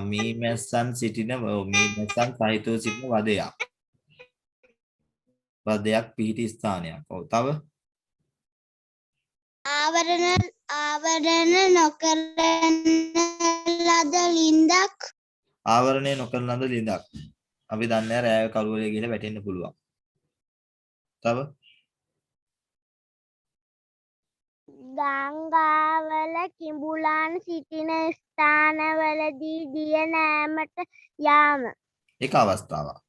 A: මීමැස්සන් සිටින මීමැස්සන් සහිතව සිටින වදයක්. වදයක් පිහිටි ස්ථානයක්. ඔව් තව
B: ආවරණ නොකරන ලද ලින්දක්.
A: ආවරණය නොකරන ලද ලිඳක්. අපි දන්නේ රෑය කරුවලේ ගිහලා වැටෙන්න පුළුවන්. තව
B: ගංගාවල කිඹුලන් සිටින ස්ථානවලදී දිය නෑමට යාම.
A: එක අවස්ථාවක්.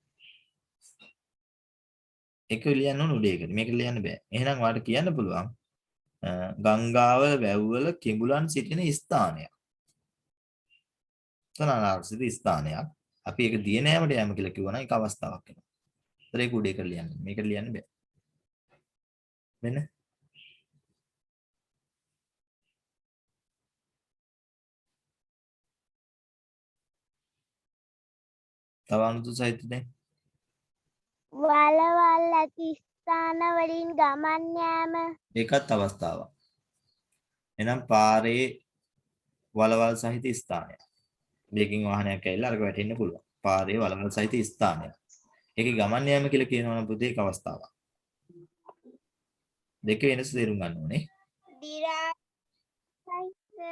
A: එක ලියන්න ඕන උඩේකට. මේක ලියන්න බෑ. එහෙනම් ඔයාලට කියන්න පුළුවන් ගංගාවල වැව්වල කිඹුලන් සිටින ස්ථානයක්. තනනාර්ථිත ස්ථානයක්. අපි ඒක දිය නෑමට යෑම කියලා කිව්වනම් එක අවස්ථාවක් වෙනවා. ඒතර ඒක උඩේකට ලියන්න. මේකට ලියන්න බෑ. වෙන තව අනුතු සහිත දැන්
B: වලවල් ඇති ස්ථාන වලින් ගමන් යාම.
A: ඒකත් අවස්ථාවක්. එහෙනම් පාරේ වලවල් සහිත ස්ථානයක්. දෙකින් වාහනයක් ඇවිල්ලා අරක වැටෙන්න පුළුවන්. පාරේ වලවල් සහිත ස්ථානයක්. ඒකේ ගමන් යාම කියලා කියනවා නම් පුතේ එක අවස්ථාවක්. දෙක වෙනස තේරුම් ගන්න ඕනේ.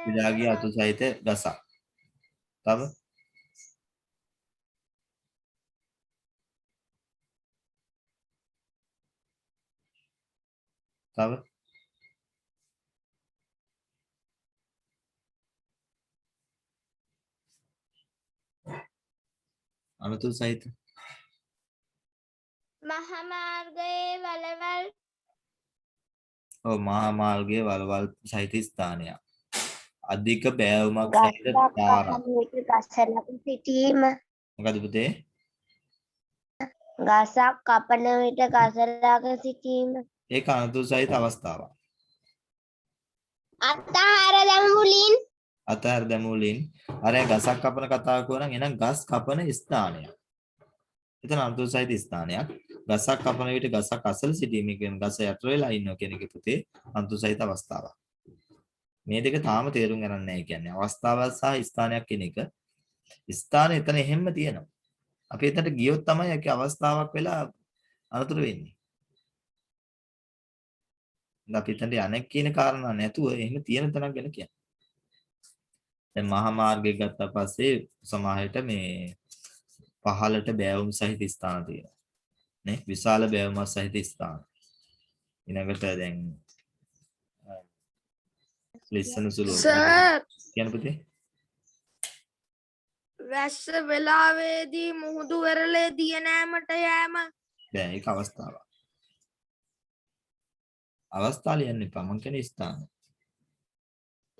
A: දිරාගේ අතු සහිත ගසක්. තව තව අනුතු සහිත
B: මහා මාර්ගයේ වලවල්.
A: ඔව් මහා මාර්ගයේ වලවල් සහිත ස්ථානයක්. අධික බෑවුමක් සහිත පාරක්.
B: ගසක සිටීම.
A: මොකද පුතේ?
B: ගසක් කපන විට ගසලක සිටීම.
A: ඒක අනුතු සහිත අවස්ථාවක්.
B: අත්හාර දැමුලින්.
A: අතහැර දැමුලින් අර ගසක් කපන කතාව කරනවා නම් එහෙනම් ගස් කපන ස්ථානයක්. එතන අනුතු සහිත ස්ථානයක්. ගසක් කපන විට ගසක් අසල සිටීම කියන ගස යට වෙලා ඉන්නවා කියන එක පුතේ අනුතු සහිත අවස්ථාවක්. මේ දෙක තාම තේරුම් ගන්න නැහැ කියන්නේ අවස්ථාවක් සහ ස්ථානයක් කියන එක. ස්ථානය එතන එහෙම්ම තියෙනවා. අපි එතනට ගියොත් තමයි ඒකේ අවස්ථාවක් වෙලා අනතුරු වෙන්නේ. අපි එතනට යන්නේ කියන කාරණා නැතුව එහෙම තියෙන තැනක් ගැන කියන්නේ. දැන් මහා මාර්ගය ගත්තා පස්සේ සමාහයට මේ පහළට බෑවුම් සහිත ස්ථාන තියෙනවා. නේ විශාල බෑවුමක් සහිත ස්ථාන. ඊළඟට දැන් ලිස්සන සුළු කියන පුතේ
B: වැස්ස වෙලාවේදී මුහුදු වෙරළේ දිය නෑමට යෑම.
A: බෑ ඒක අවස්ථාවක්. අවස්ථා ලියන්න එපා මං කියන්නේ ස්ථාන.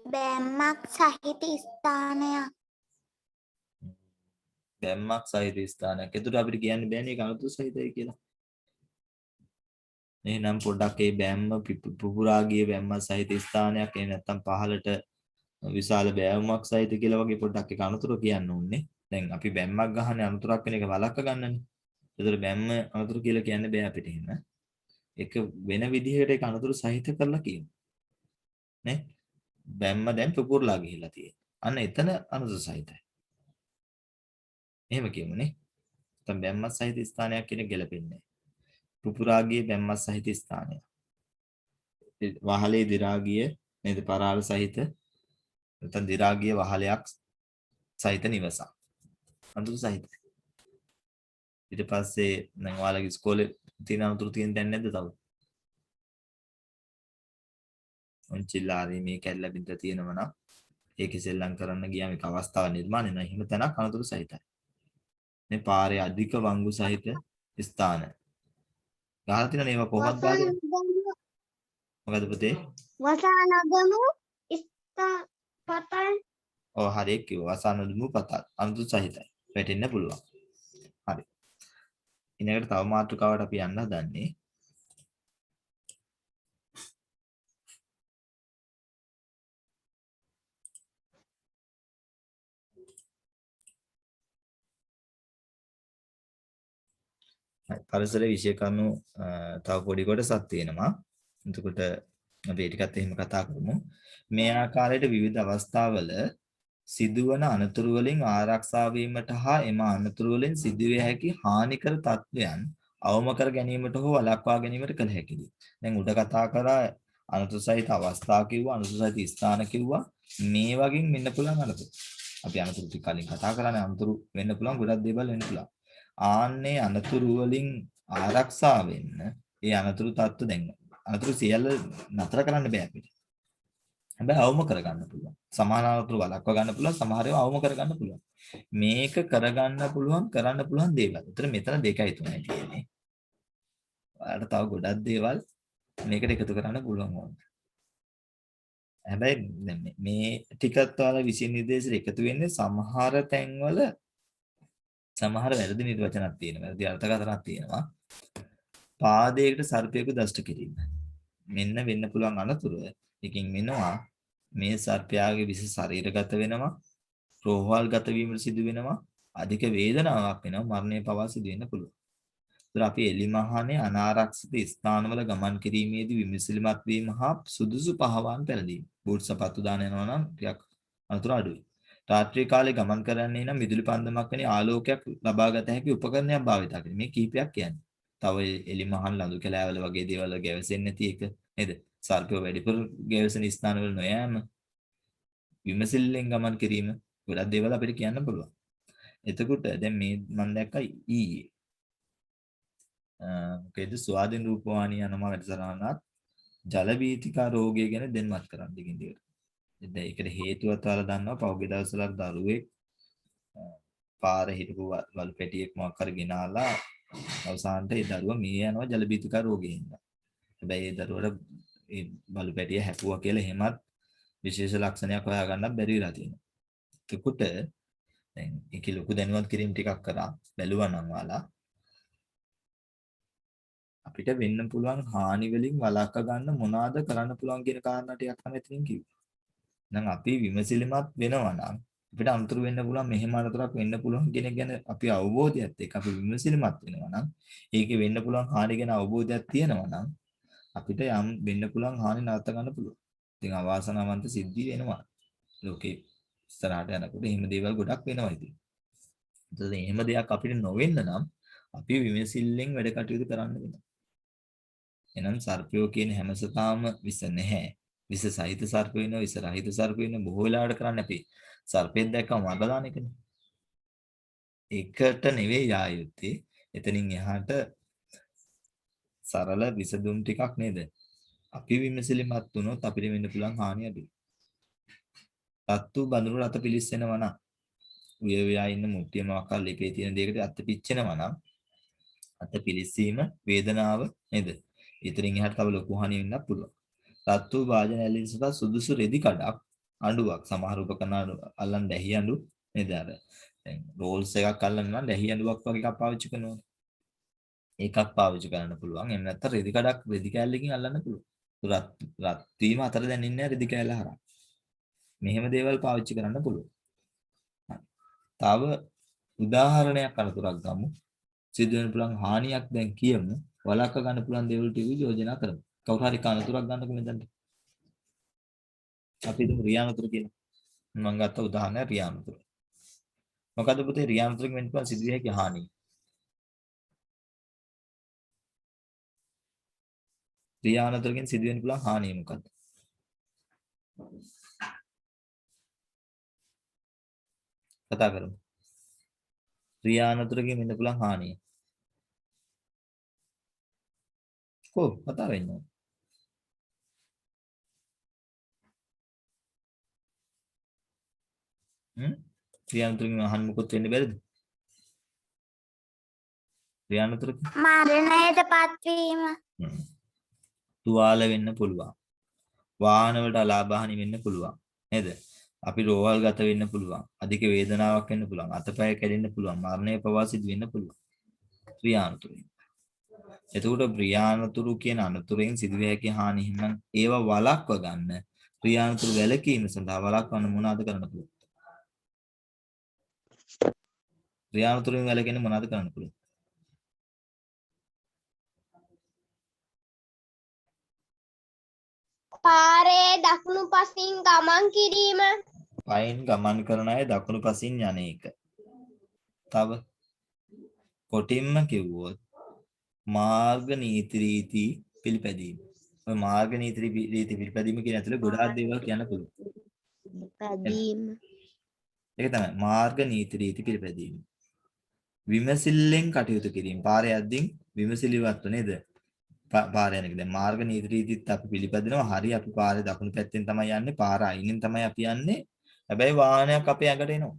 B: බැම්මක් සහිත ස්ථානයක්.
A: බැම්මක් සහිත ස්ථානයක්. ඒකට අපිට කියන්න බෑනේ ඒක අනුතු සහිතයි කියලා. එහෙනම් පොඩ්ඩක් ඒ බැම්ම පුපුරා ගිය බැම්ම සහිත ස්ථානයක් එහෙ නැත්නම් පහළට විශාල බෑවුමක් සහිත කියලා වගේ පොඩ්ඩක් ඒක අනුතුර කියන්න ඕනේ. දැන් අපි බැම්මක් ගහන්නේ අනුතුරක් වෙන එක වළක්ව ගන්නනේ. ඒතර බැම්ම අනුතුරු කියලා කියන්න බෑ අපිට එහෙම. ඒක වෙන විදිහකට ඒක අනුතුරු සහිත කරලා කියමු. නේ? බැම්ම දැන් පුපුරලා ගිහිල්ලා තියෙන්නේ. අන්න එතන අනුතුරු සහිතයි. එහෙම කියමුනේ. නැත්නම් බැම්මත් සහිත ස්ථානයක් කියන ගැලපෙන්නේ නැහැ. පුපුරා ගිය බැම්මත් සහිත ස්ථානයක්. වහලේ දි รา ගිය නේද පරාල සහිත නැත්නම් දි รา ගිය වහලයක් සහිත නිවසක්. අනුතුරු සහිතයි. ඊට පස්සේ දැන් ඔයාලගේ ඉස්කෝලේ තියෙන අනුතුරු තියෙන දැන් නැද්ද තව? ඔන්චිලාරි මේ කැල්ල බින්ද තියෙනවා නම් ඒකේ සෙල්ලම් කරන්න ගියාම ඒක අවස්ථාවක් නිර්මාණය වෙනවා. එහෙම තැනක් අනුතුරු සහිතයි. මේ පාරේ අධික වංගු සහිත ස්ථාන. ගහලා තියෙනනේ ඒවා කොහොමද දාන්නේ? මොකද පුතේ?
B: වසානගමු පතල්.
A: ඔව් හරි කිව්වා. වසානදුමු පතල්. අනුතුරු සහිතයි. වැටෙන්න පුළුවන්. හරි. ඊළඟට තව මාතෘකාවට අපි යන්න හදන්නේ. පරිසර විෂය කරුණු තව පොඩි කොටසක් තියෙනවා. එතකොට අපි ඒ ටිකත් එහෙම කතා කරමු. මේ ආකාරයට විවිධ අවස්ථාවල සිදුවන අනතුරු වලින් ආරක්ෂා වීමට හා එම අනතුරු වලින් සිදුවිය හැකි හානිකර තත්ත්වයන් අවම කර ගැනීමට හෝ වළක්වා ගැනීමට කළ හැකියි. දැන් උඩ කතා කරා අනතුරු සහිත අවස්ථා කිව්වා, අනතුරු සහිත ස්ථාන කිව්වා. මේ වගේ වෙන්න පුළුවන් අනතුරු. අපි අනතුරු ටික කලින් කතා කරානේ අනතුරු වෙන්න පුළුවන්, ගොඩක් දේවල් වෙන්න පුළුවන්. ආන්නේ අනතුරු වලින් ආරක්ෂා වෙන්න ඒ අනතුරු තත්ත්ව දැන් අනතුරු සියල්ල නතර කරන්න බෑ අපිට. හැබැයි අවම කරගන්න පුළුවන්. සමාන අනතුරු වළක්වා ගන්න පුළුවන්, සමහර ඒවා අවම කරගන්න පුළුවන්. මේක කරගන්න පුළුවන් දේවල්. උතර මෙතන 2යි 3යි තියෙන්නේ. ඔයාලට තව ගොඩක් දේවල් මේකට එකතු කරන්න පුළුවන් වුණා. හැබැයි දැන් මේ ටිකත් ඔයාලා විෂය නිර්දේශයට එකතු වෙන්නේ සමහර තැන්වල සමහර වැරදි නිර්වචනක් තියෙනවා. වැරදි අර්ථකථනක් තියෙනවා. පාදයකට සර්පයෙකු දෂ්ට කිරීම. මෙන්න වෙන්න පුළුවන් අනතුර. එකකින් වෙනවා මේ සර්පයාගේ විස ශරීරගත වෙනවා. රෝහල්ගත වීමට සිදු වෙනවා. අධික වේදනාවක් වෙනවා. මරණය පවා සිදු වෙන්න පුළුවන්. ඒතර අපි එලිමහනේ අනාරක්ෂිත ස්ථානවල ගමන් කිරීමේදී විමසිලිමත් වීම හා සුදුසු පහවාන් පෙරදීම. බූට් සපත්තු දාන යනවා නම් ටිකක් අනතුරු අඩුයි. රාත්‍රී කාලේ ගමන් කරන්නේ නම් විදුලි පන්දමක් වැනි ආලෝකයක් ලබා ගත හැකි උපකරණයක් භාවිත කරන්න. මේ කීපයක් කියන්නේ. තව එලිමහන් ලඳු කැලෑවල වගේ දේවල් ගැවසෙන්නේ නැති එක නේද? සර්පයෝ වැඩිපුර ගැවසෙන ස්ථානවල නොයෑම. විමසිල්ලෙන් ගමන් කිරීම ගොඩක් දේවල් අපිට කියන්න පුළුවන්. එතකොට දැන් මේ මම දැක්කා ඊයේ මොකේද ස්වාධීන රූපවාහිනිය යනවා වැඩසටහනක් ජල බීතිකා රෝගය ගැන දැන්වත් කරන්න දිගින් දිගට. දැන් ඒකට හේතුවත් ඔයාලා දන්නවා පහුගිය දවස්වල දරුවෙක් පාර හිටපු වලු පැටියෙක් මොකක් හරි ගෙනාලා අවසානට ඒ දරුවා මිය යනවා ජල බීතිකා රෝගයෙන්. හැබැයි ඒ දරුවට ඒ වලු පැටිය හැපුවා කියලා එහෙමත් විශේෂ ලක්ෂණයක් හොයාගන්නත් බැරි වෙලා තියෙනවා. ඒකට දැන් ඒකේ ලොකු දැනුවත් කිරීම ටිකක් කරා බැලුවා නම් ඔයාලා අපිට වෙන්න පුළුවන් හානි වලින් වළක්වා ගන්න මොනවාද කරන්න පුළුවන් කියන කාරණා ටිකක් තමයි එතනින් කිව්වේ. නම් අපි විමසිලිමත් වෙනවා නම් අපිට අනුතර වෙන්න පුළුවන් මෙහෙම අනතුරක් වෙන්න පුළුවන් කියන එක ගැන අපි අවබෝධයත් එක්ක අපි විමසිලිමත් වෙනවා නම් ඒකේ වෙන්න පුළුවන් හානි ගැන අවබෝධයක් තියෙනවා නම් අපිට යම් වෙන්න පුළුවන් හානි නවත්ත ගන්න පුළුවන්. ඉතින් අවාසනාවන්ත සිද්ධි වෙනවා. ලෝකේ ඉස්සරහට යනකොට එහෙම දේවල් ගොඩක් වෙනවා ඉතින්. ඒතකොට එහෙම දෙයක් අපිට නොවෙන්න නම් අපි විමසිල්ලෙන් වැඩ කටයුතු කරන්න වෙනවා. එහෙනම් සර්පයෝ කියන හැම සතාම විස නැහැ. විස සහිත සර්ප වෙනවා, විස රහිත සර්ප වෙනවා. බොහෝ වෙලාවට කරන්නේ අපි සර්පෙක් දැක්කම මරලා දාන එකනේ. ඒකට නෙවෙයි ආයුත්තේ. එතනින් එහාට සරල විසඳුම් ටිකක් නේද? අපි විමසිලිමත් වුණොත් අපිට වෙන්න පුළුවන් හානිය අඩුයි. තත්තු බඳුරු රත පිලිස්සෙනවා නම් උයවියා ඉන්න මුට්ටිය මොකක් හරි ලිපේ තියෙන දෙයකට අත පිච්චෙනවා නම් අත පිලිස්සීම වේදනාව නේද? ඊතරින් එහාට තව ලොකු හානියක් වෙන්නත් පුළුවන්. තත්තු වාජන ඇලින් සදා සුදුසු රෙදි කඩක් අඬුවක් සමහර උපකරණ අල්ලන් දැහි අඬු නේද? අර දැන් රෝල්ස් එකක් අල්ලන්න නම් දැහි අඬුවක් වගේ එකක් පාවිච්චි කරනවා. ඒකක් පාවිච්චි කරන්න පුළුවන්. එහෙම නැත්නම් රෙදි කඩක් රෙදි කෑල්ලකින් අල්ලන්න පුළුවන්. රත් වීම අතර දැනෙන්නේ නැහැ රෙදි කෑල්ල හරහා. මෙහෙම දේවල් පාවිච්චි කරන්න පුළුවන්. තව උදාහරණයක් අරතුරක් ගමු. සිදු වෙන පුළුවන් හානියක් දැන් කියමු. වළක්වා ගන්න පුළුවන් දේවල් ටික යෝජනා කරමු. කවුරු හරි කනතුරක් ගන්නකො මෙතනට. අපි හිතමු රියානතුර කියලා. මම ගත්ත උදාහරණය රියානතුර. මොකද පුතේ රියානතුරකින් වෙන්න පුළුවන් සිදුවිය හැකි හානිය. රියානතුරකින් සිදු වෙන්න පුළුවන් හානිය මොකද්ද? කතා කරමු. රියානතුරකින් වෙන්න පුළුවන් හානිය. කතා වෙන්න ඕන. රියානතුරකින් අහන්න මොකොත් වෙන්න බැරිද? රියානතුරකින්
B: මරණයටපත් වීම.
A: තුවාල වෙන්න පුළුවන්. වාහන වලට අලාභ වෙන්න පුළුවන්. නේද? අපි රෝහල් ගත වෙන්න පුළුවන්. අධික වේදනාවක් වෙන්න පුළුවන්. අතපය කැඩෙන්න පුළුවන්. මරණය පවා සිදු වෙන්න පුළුවන්. රියානතුරෙන්. එතකොට රියානතුරු කියන අනතුරෙන් සිදුවිය හැකි හානි හින්නම් ඒවා වළක්ව ගන්න රියානතුරු වැළකීම සඳහා වළක්වන්න මොනවාද කරන්න පුළුවන්? රියානතුරුෙන් වැළකෙන්න මොනවාද කරන්න පුළුවන්?
B: පාරේ දකුණු පසින් ගමන් කිරීම.
A: පයින් ගමන් කරන අය දකුණු පසින් යන එක. තව කොටින්ම කිව්වොත් මාර්ග නීති රීති පිළිපැදීම. ඔය මාර්ග නීති රීති පිළිපැදීම කියන ඇතුලේ ගොඩාක් දේවල් කියන්න පුළුවන්.
B: පැදීම.
A: ඒක තමයි මාර්ග නීති රීති පිළිපැදීම. විමසිල්ලෙන් කටයුතු කිරීම. පාරේ යද්දී විමසිලිවත් නේද? පාරේ යන්නේ. දැන් මාර්ග නීති රීතිත් අපි පිළිපදිනවා. හරි අපි පාරේ දකුණු පැත්තෙන් තමයි යන්නේ. පාර අයිනෙන් තමයි අපි යන්නේ. හැබැයි වාහනයක් අපේ ඇඟට එනවා.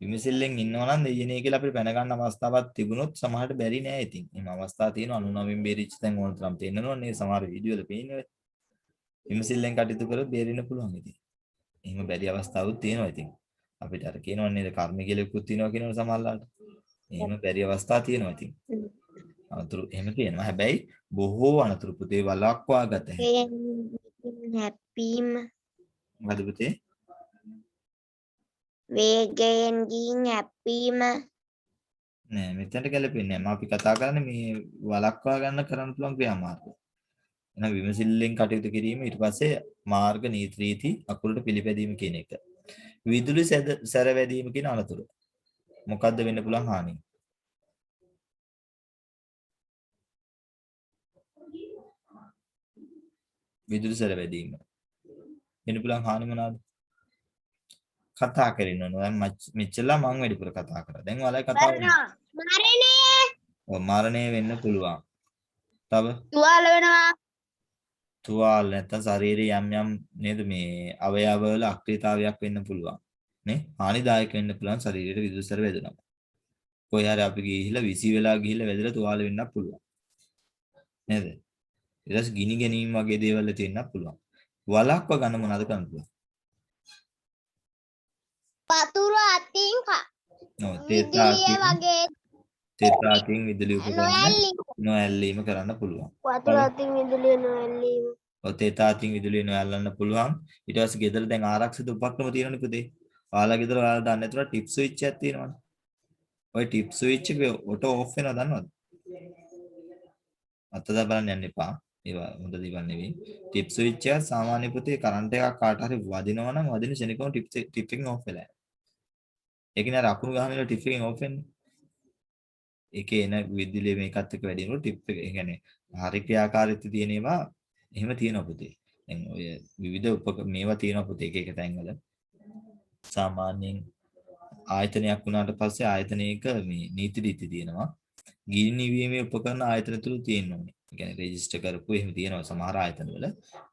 A: විමසිල්ලෙන් ඉන්නවා නම් දෙයනේ කියලා අපිට පැන ගන්න අවස්ථාවක් තිබුණොත් සමහරට බැරි නෑ ඉතින්. එහෙම අවස්ථා තියෙනවා 99 බේරිච්ච තැන් ඕන තරම් තේන්නනවා නේ සමහර වීඩියෝ වල පේන්නේ. විමසිල්ලෙන් කටයුතු කරොත් බේරෙන්න පුළුවන් ඉතින්. එහෙම බැරි අවස්ථාවක් තියෙනවා ඉතින්. අපිට අර කියනවා නේද කර්ම කියලා එකකුත් තියෙනවා කියනවා සමහරලාට. එහෙම බැරි අවස්ථා තියෙනවා ඉතින්. අනතුරු එහෙම තියෙනවා. හැබැයි බොහෝ අනතුරු පුතේ වළක්වා ගත හැකියි.
B: හැප්පීම.
A: මොකද පුතේ?
B: වේගයෙන් ගින් හැප්පීම.
A: නෑ මෙතනට ගැලපෙන්නේ නෑ. අපි කතා කරන්නේ මේ වළක්වා ගන්න කරන්න පුළුවන් ක්‍රියාමාර්ග. එහෙනම් විමසිල්ලෙන් කටයුතු කිරීම ඊට පස්සේ මාර්ග නීති රීති අකුරට පිළිපැදීම කියන එක. විදුලි සැරවැදීම කියන අනතුරු. මොකද්ද වෙන්න පුළුවන් හානිය? විදුලි සැරවැදීම. වෙන්න පුළුවන් හානි මොනවාද? කතා කරන්න ඕන. දැන් මෙච්චරලා මම වැඩිපුර කතා කරා. දැන් ඔයාලයි කතා කරන්නේ.
B: මරණය.
A: ඔව් මරණය වෙන්න පුළුවන්. තව
B: තුවාල වෙනවා.
A: තුවාල නැත්නම් ශරීරයේ යම් යම් නේද මේ අවයවවල අක්‍රීයතාවයක් වෙන්න පුළුවන්. නේ? හානිදායක වෙන්න පුළුවන් ශරීරයට විදුලි සැර වැදුනම. කොහේ හරි අපි ගිහිල්ලා විසි වෙලා ගිහිල්ලා වැදලා තුවාල වෙන්නත් පුළුවන්. නේද? ඊට පස්සේ ගිනි ගැනීම වගේ දේවල් තියෙන්නත් පුළුවන්. වලක්ව ගන්න මොනවද කරන්න පුළුවන්?
B: වතුර අතින්
A: ඔව්
B: විදුලිය වගේ
A: තෙත්‍රාතින් විදුලි උපකරණ නොඇල්ලීම කරන්න පුළුවන්.
B: වතුර අතින් විදුලිය නොඇල්ලීම.
A: ඔය තෙත්‍රාතින් විදුලිය නොඇල්ලන්න පුළුවන්. ඊට පස්සේ ගෙදර දැන් ආරක්ෂිත උපක්‍රම තියෙනවනේ පුතේ. ඔයාලා ගෙදර ඔයාලා දන්නේ නැතුව ටිප් ස්විච් එකක් තියෙනවනේ. ඔය ටිප් ස්විච් එක ඔටෝ ඔෆ් වෙනවද දන්නවද? අතදා බලන්න යන්න එපා. ඒවා හොඳ දේවල් නෙවෙයි. ටිප් ස්විච් එක සාමාන්‍ය පුතේ කරන්ට් එකක් කාට හරි වදිනවා නම් වදින ශනිකව ටිප් එකෙන් ඔෆ් වෙලා යනවා. ඒ කියන්නේ අර අකුණු ගහන වෙලාව ටිප් එකෙන් ඔෆ් වෙන්නේ. ඒකේ එන විදුලිය මේකත් එක්ක වැඩි වෙනකොට ටිප් එක කියන්නේ හරි ක්‍රියාකාරීත්වය තියෙන ඒවා එහෙම තියෙනවා පුතේ. දැන් ඔය විවිධ මේවා තියෙනවා පුතේ එක එක තැන්වල. සාමාන්‍යයෙන් ආයතනයක් වුණාට පස්සේ ආයතනයක මේ නීති රීති තියෙනවා. ගිනි නිවීමේ උපකරණ ආයතන තුල තියෙනවා. ඒ කියන්නේ රෙජිස්ටර් කරපු එහෙම තියෙනවා සමහර ආයතනවල.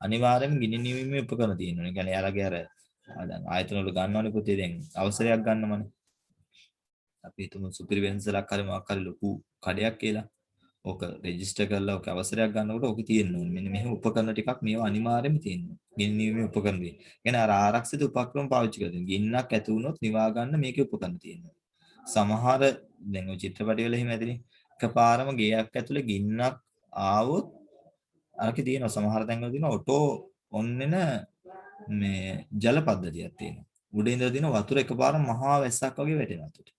A: අනිවාර්යයෙන්ම ගිනි නිවීමේ උපකරණ තියෙනවා. ඒ කියන්නේ යාළගේ අර දැන් ආයතන වල ගන්නවනේ පුතේ දැන් අවසරයක් ගන්නවනේ. අපි හිතමු සුපිරි වෙනසලක් හරි මොකක් හරි ලොකු කඩයක් කියලා. ඕක රෙජිස්ටර් කරලා ඕක අවසරයක් ගන්නකොට ඕක තියෙන්න ඕනේ. මෙන්න මෙහෙම උපකරණ ටිකක් මේවා අනිවාර්යයෙන්ම තියෙනවා. ගිනි නිවීමේ උපකරණ වේ. කියන්නේ අර ආරක්ෂිත උපක්‍රම පාවිච්චි කරලා ගින්නක් ඇති වුණොත් නිවා ගන්න මේකේ උපකරණ තියෙනවා. සමහර දැන් ඔය චිත්‍රපටි වල එහෙම ඇතිනේ. එකපාරම ගේයක් ඇතුලේ ගින්නක් ආවොත් අරකේ තියෙනවා සමහර තැන්වල තියෙනවා ඔටෝ ඔන් වෙන මේ ජල පද්ධතියක් තියෙනවා. උඩින් ඉඳලා තියෙන වතුර එකපාරම මහා වැස්සක් වගේ වැටෙනවා අතට.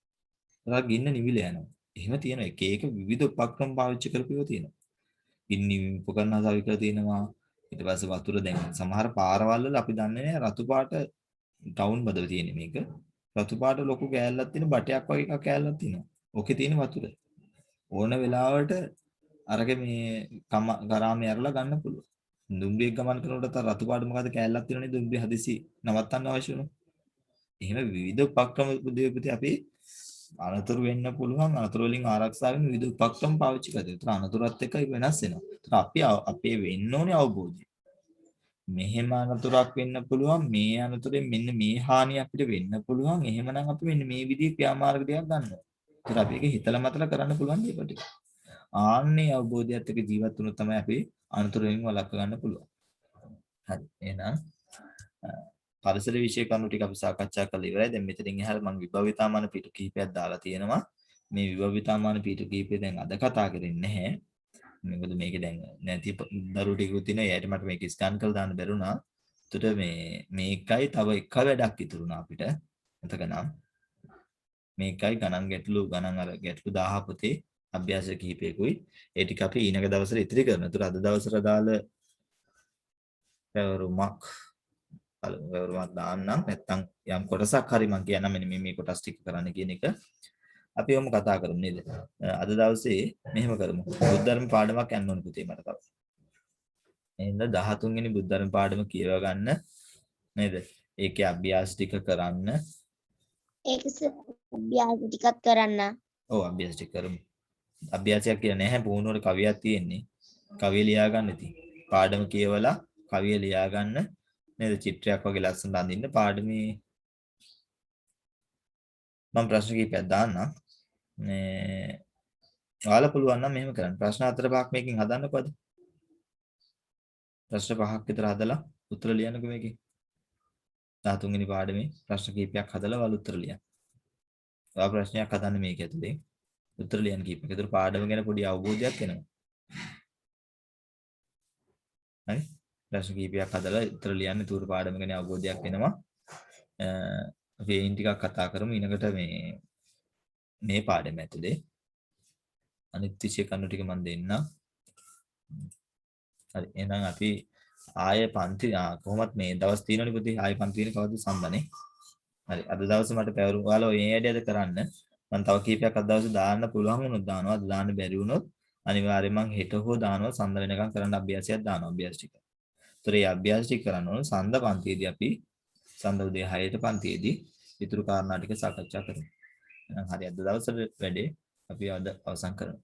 A: ඒක ගින්න නිවිල යනවා. එහෙම තියෙන එක එක විවිධ උපක්‍රම පාවිච්චි කරපුවා තියෙනවා. ගින්න උපකරණ හදාවි කියලා තියෙනවා. ඊට පස්සේ වතුර දැන් සමහර පාරවල් වල අපි දන්නේ නැහැ රතු පාට ටවුන් බදලා තියෙන්නේ මේක. රතු පාට ලොකු කෑල්ලක් තියෙන බටයක් වගේ එකක් කෑල්ලක් තියෙනවා. ඕකේ තියෙන වතුර. ඕන වෙලාවට අරගේ මේ ගරාමේ ඇරලා ගන්න පුළුවන්. දුම්රියක් ගමන් කරනකොට රතු පාට මොකද කෑල්ලක් තියෙනනේ දුම්රිය හදිසි නවත්තන්න අවශ්‍ය වෙනවා. එහෙම විවිධ උපක්‍රම පුතේ අපි අනතුරු වෙන්න පුළුවන් අනතුරු වලින් ආරක්ෂා වෙන්න විවිධ උපක්‍රම පාවිච්චි කරලා. ඒතර අනතුරත් එක්ක වෙනස් වෙනවා. ඒතර අපි අපේ වෙන්න ඕනේ අවබෝධය. මෙහෙම අනතුරක් වෙන්න පුළුවන් මේ අනතුරෙන් මෙන්න මේ හානිය අපිට වෙන්න පුළුවන්. එහෙමනම් අපි මෙන්න මේ විදිහේ ක්‍රියාමාර්ග ටිකක් ගන්නවා. ඒතර අපි ඒක හිතලා මතලා කරන්න පුළුවන් දේවල් ටික. ආන්නේ අවබෝධයත් එක්ක ජීවත් වුණොත් තමයි අපි අනතුරෙන් වළක්ව ගන්න පුළුවන්. හරි. එහෙනම් පරිසර විෂය කරුණු ටික අපි සාකච්ඡා කරලා ඉවරයි. දැන් මෙතනින් එහාට මම විභවිතාමාන පිටු කිහිපයක් දාලා තියෙනවා. මේ විභවිතාමාන පිටු කිහිපය දැන් අද කතා කරන්නේ නැහැ. මොකද මේක දැන් නැති දරුවෝ ටිකුත් ඉන්නේ. එයාට මට මේක ස්කෑන් කරලා දාන්න බැරුණා. ඒතට මේකයි තව එක වැඩක් ඉතුරුනා අපිට. එතකනම් මේකයි ගණන් ගැටලු ගණන් අර ගැටලු 1000 පුතේ අභ්‍යාස කිහිපයකුයි. ඒ ටික අපි ඊළඟ දවසට ඉතිරි කරනවා. ඒතර අද දවසට අදාළ පැවරුමක් පැවරුමක් දාන්නම් නැත්නම් යම් කොටසක් හරි මම කියන්නම් මෙන්න මේ කොටස් ටික කරන්න කියන එක අපි ඔහොම කතා කරමු නේද? අද දවසේ මෙහෙම කරමු. බුද්ධ ධර්ම පාඩමක් යන්න ඕන පුතේ මට තව. එහෙනම් 13 වෙනි බුද්ධ ධර්ම පාඩම කියව ගන්න නේද? ඒකේ අභ්‍යාස ටික කරන්න.
B: ඒක අභ්‍යාස ටිකක් කරන්න.
A: ඔව් අභ්‍යාස ටික කරමු. අභ්‍යාසයක් කියලා නැහැ පුහුණුවර කවියක් තියෙන්නේ. කවිය ලියා ගන්න ඉතින්. පාඩම කියවලා කවිය ලියා ගන්න නේද? චිත්‍රයක් වගේ ලස්සනට අඳින්න පාඩමේ මම ප්‍රශ්න කිහිපයක් දාන්නම්. මේ ඔයාලා පුළුවන් නම් මෙහෙම කරන්න. ප්‍රශ්න 4-5ක් මේකෙන් හදන්නකෝද? ප්‍රශ්න 5ක් විතර හදලා උත්තර ලියන්නකෝ මේකේ. 13 වෙනි පාඩමේ ප්‍රශ්න කිහිපයක් හදලා ඔයාලා උත්තර ලියන්න. ඔයා ප්‍රශ්නයක් හදන්න මේක ඇතුලේ. උත්තර ලියන්න කිහිපයක්. ඒතර පාඩම ගැන පොඩි අවබෝධයක් එනවා. හරි? ප්‍රශ්න කිහිපයක් හදලා උත්තර ලියන්න. ඒතර පාඩම ගැන අවබෝධයක් එනවා. අපි ඒන් ටිකක් කතා කරමු ඊනකට මේ පාඩම ඇතුලේ. අනිත් විෂය කන්නු ටික මම දෙන්නම්. හරි එහෙනම් අපි ආය පන්ති කොහොමත් මේ දවස් තියෙනවනේ පුතේ ආය පන්ති තියෙන කවද්ද සම්බනේ. හරි අද දවසේ මට පැවරුම් ඔයාලා ඔය ඇයිඩියද කරන්න. මම තව කීපයක් අද දවසේ දාන්න පුළුවන් වුණොත් දානවා. අද දාන්න බැරි වුණොත් අනිවාර්යයෙන් මම හෙට හෝ දානවා සඳ වෙනකම් කරන්න අභ්‍යාසයක් දානවා අභ්‍යාස ටික. ඒතර මේ අභ්‍යාස ටික කරන්න ඕන සඳ පන්තියේදී අපි සඳ උදේ 6ට පන්තියේදී ඊතුරු කාරණා ටික සාකච්ඡා කරමු. එහෙනම් හරි අද දවසේ වැඩේ අපි අද අවසන් කරමු.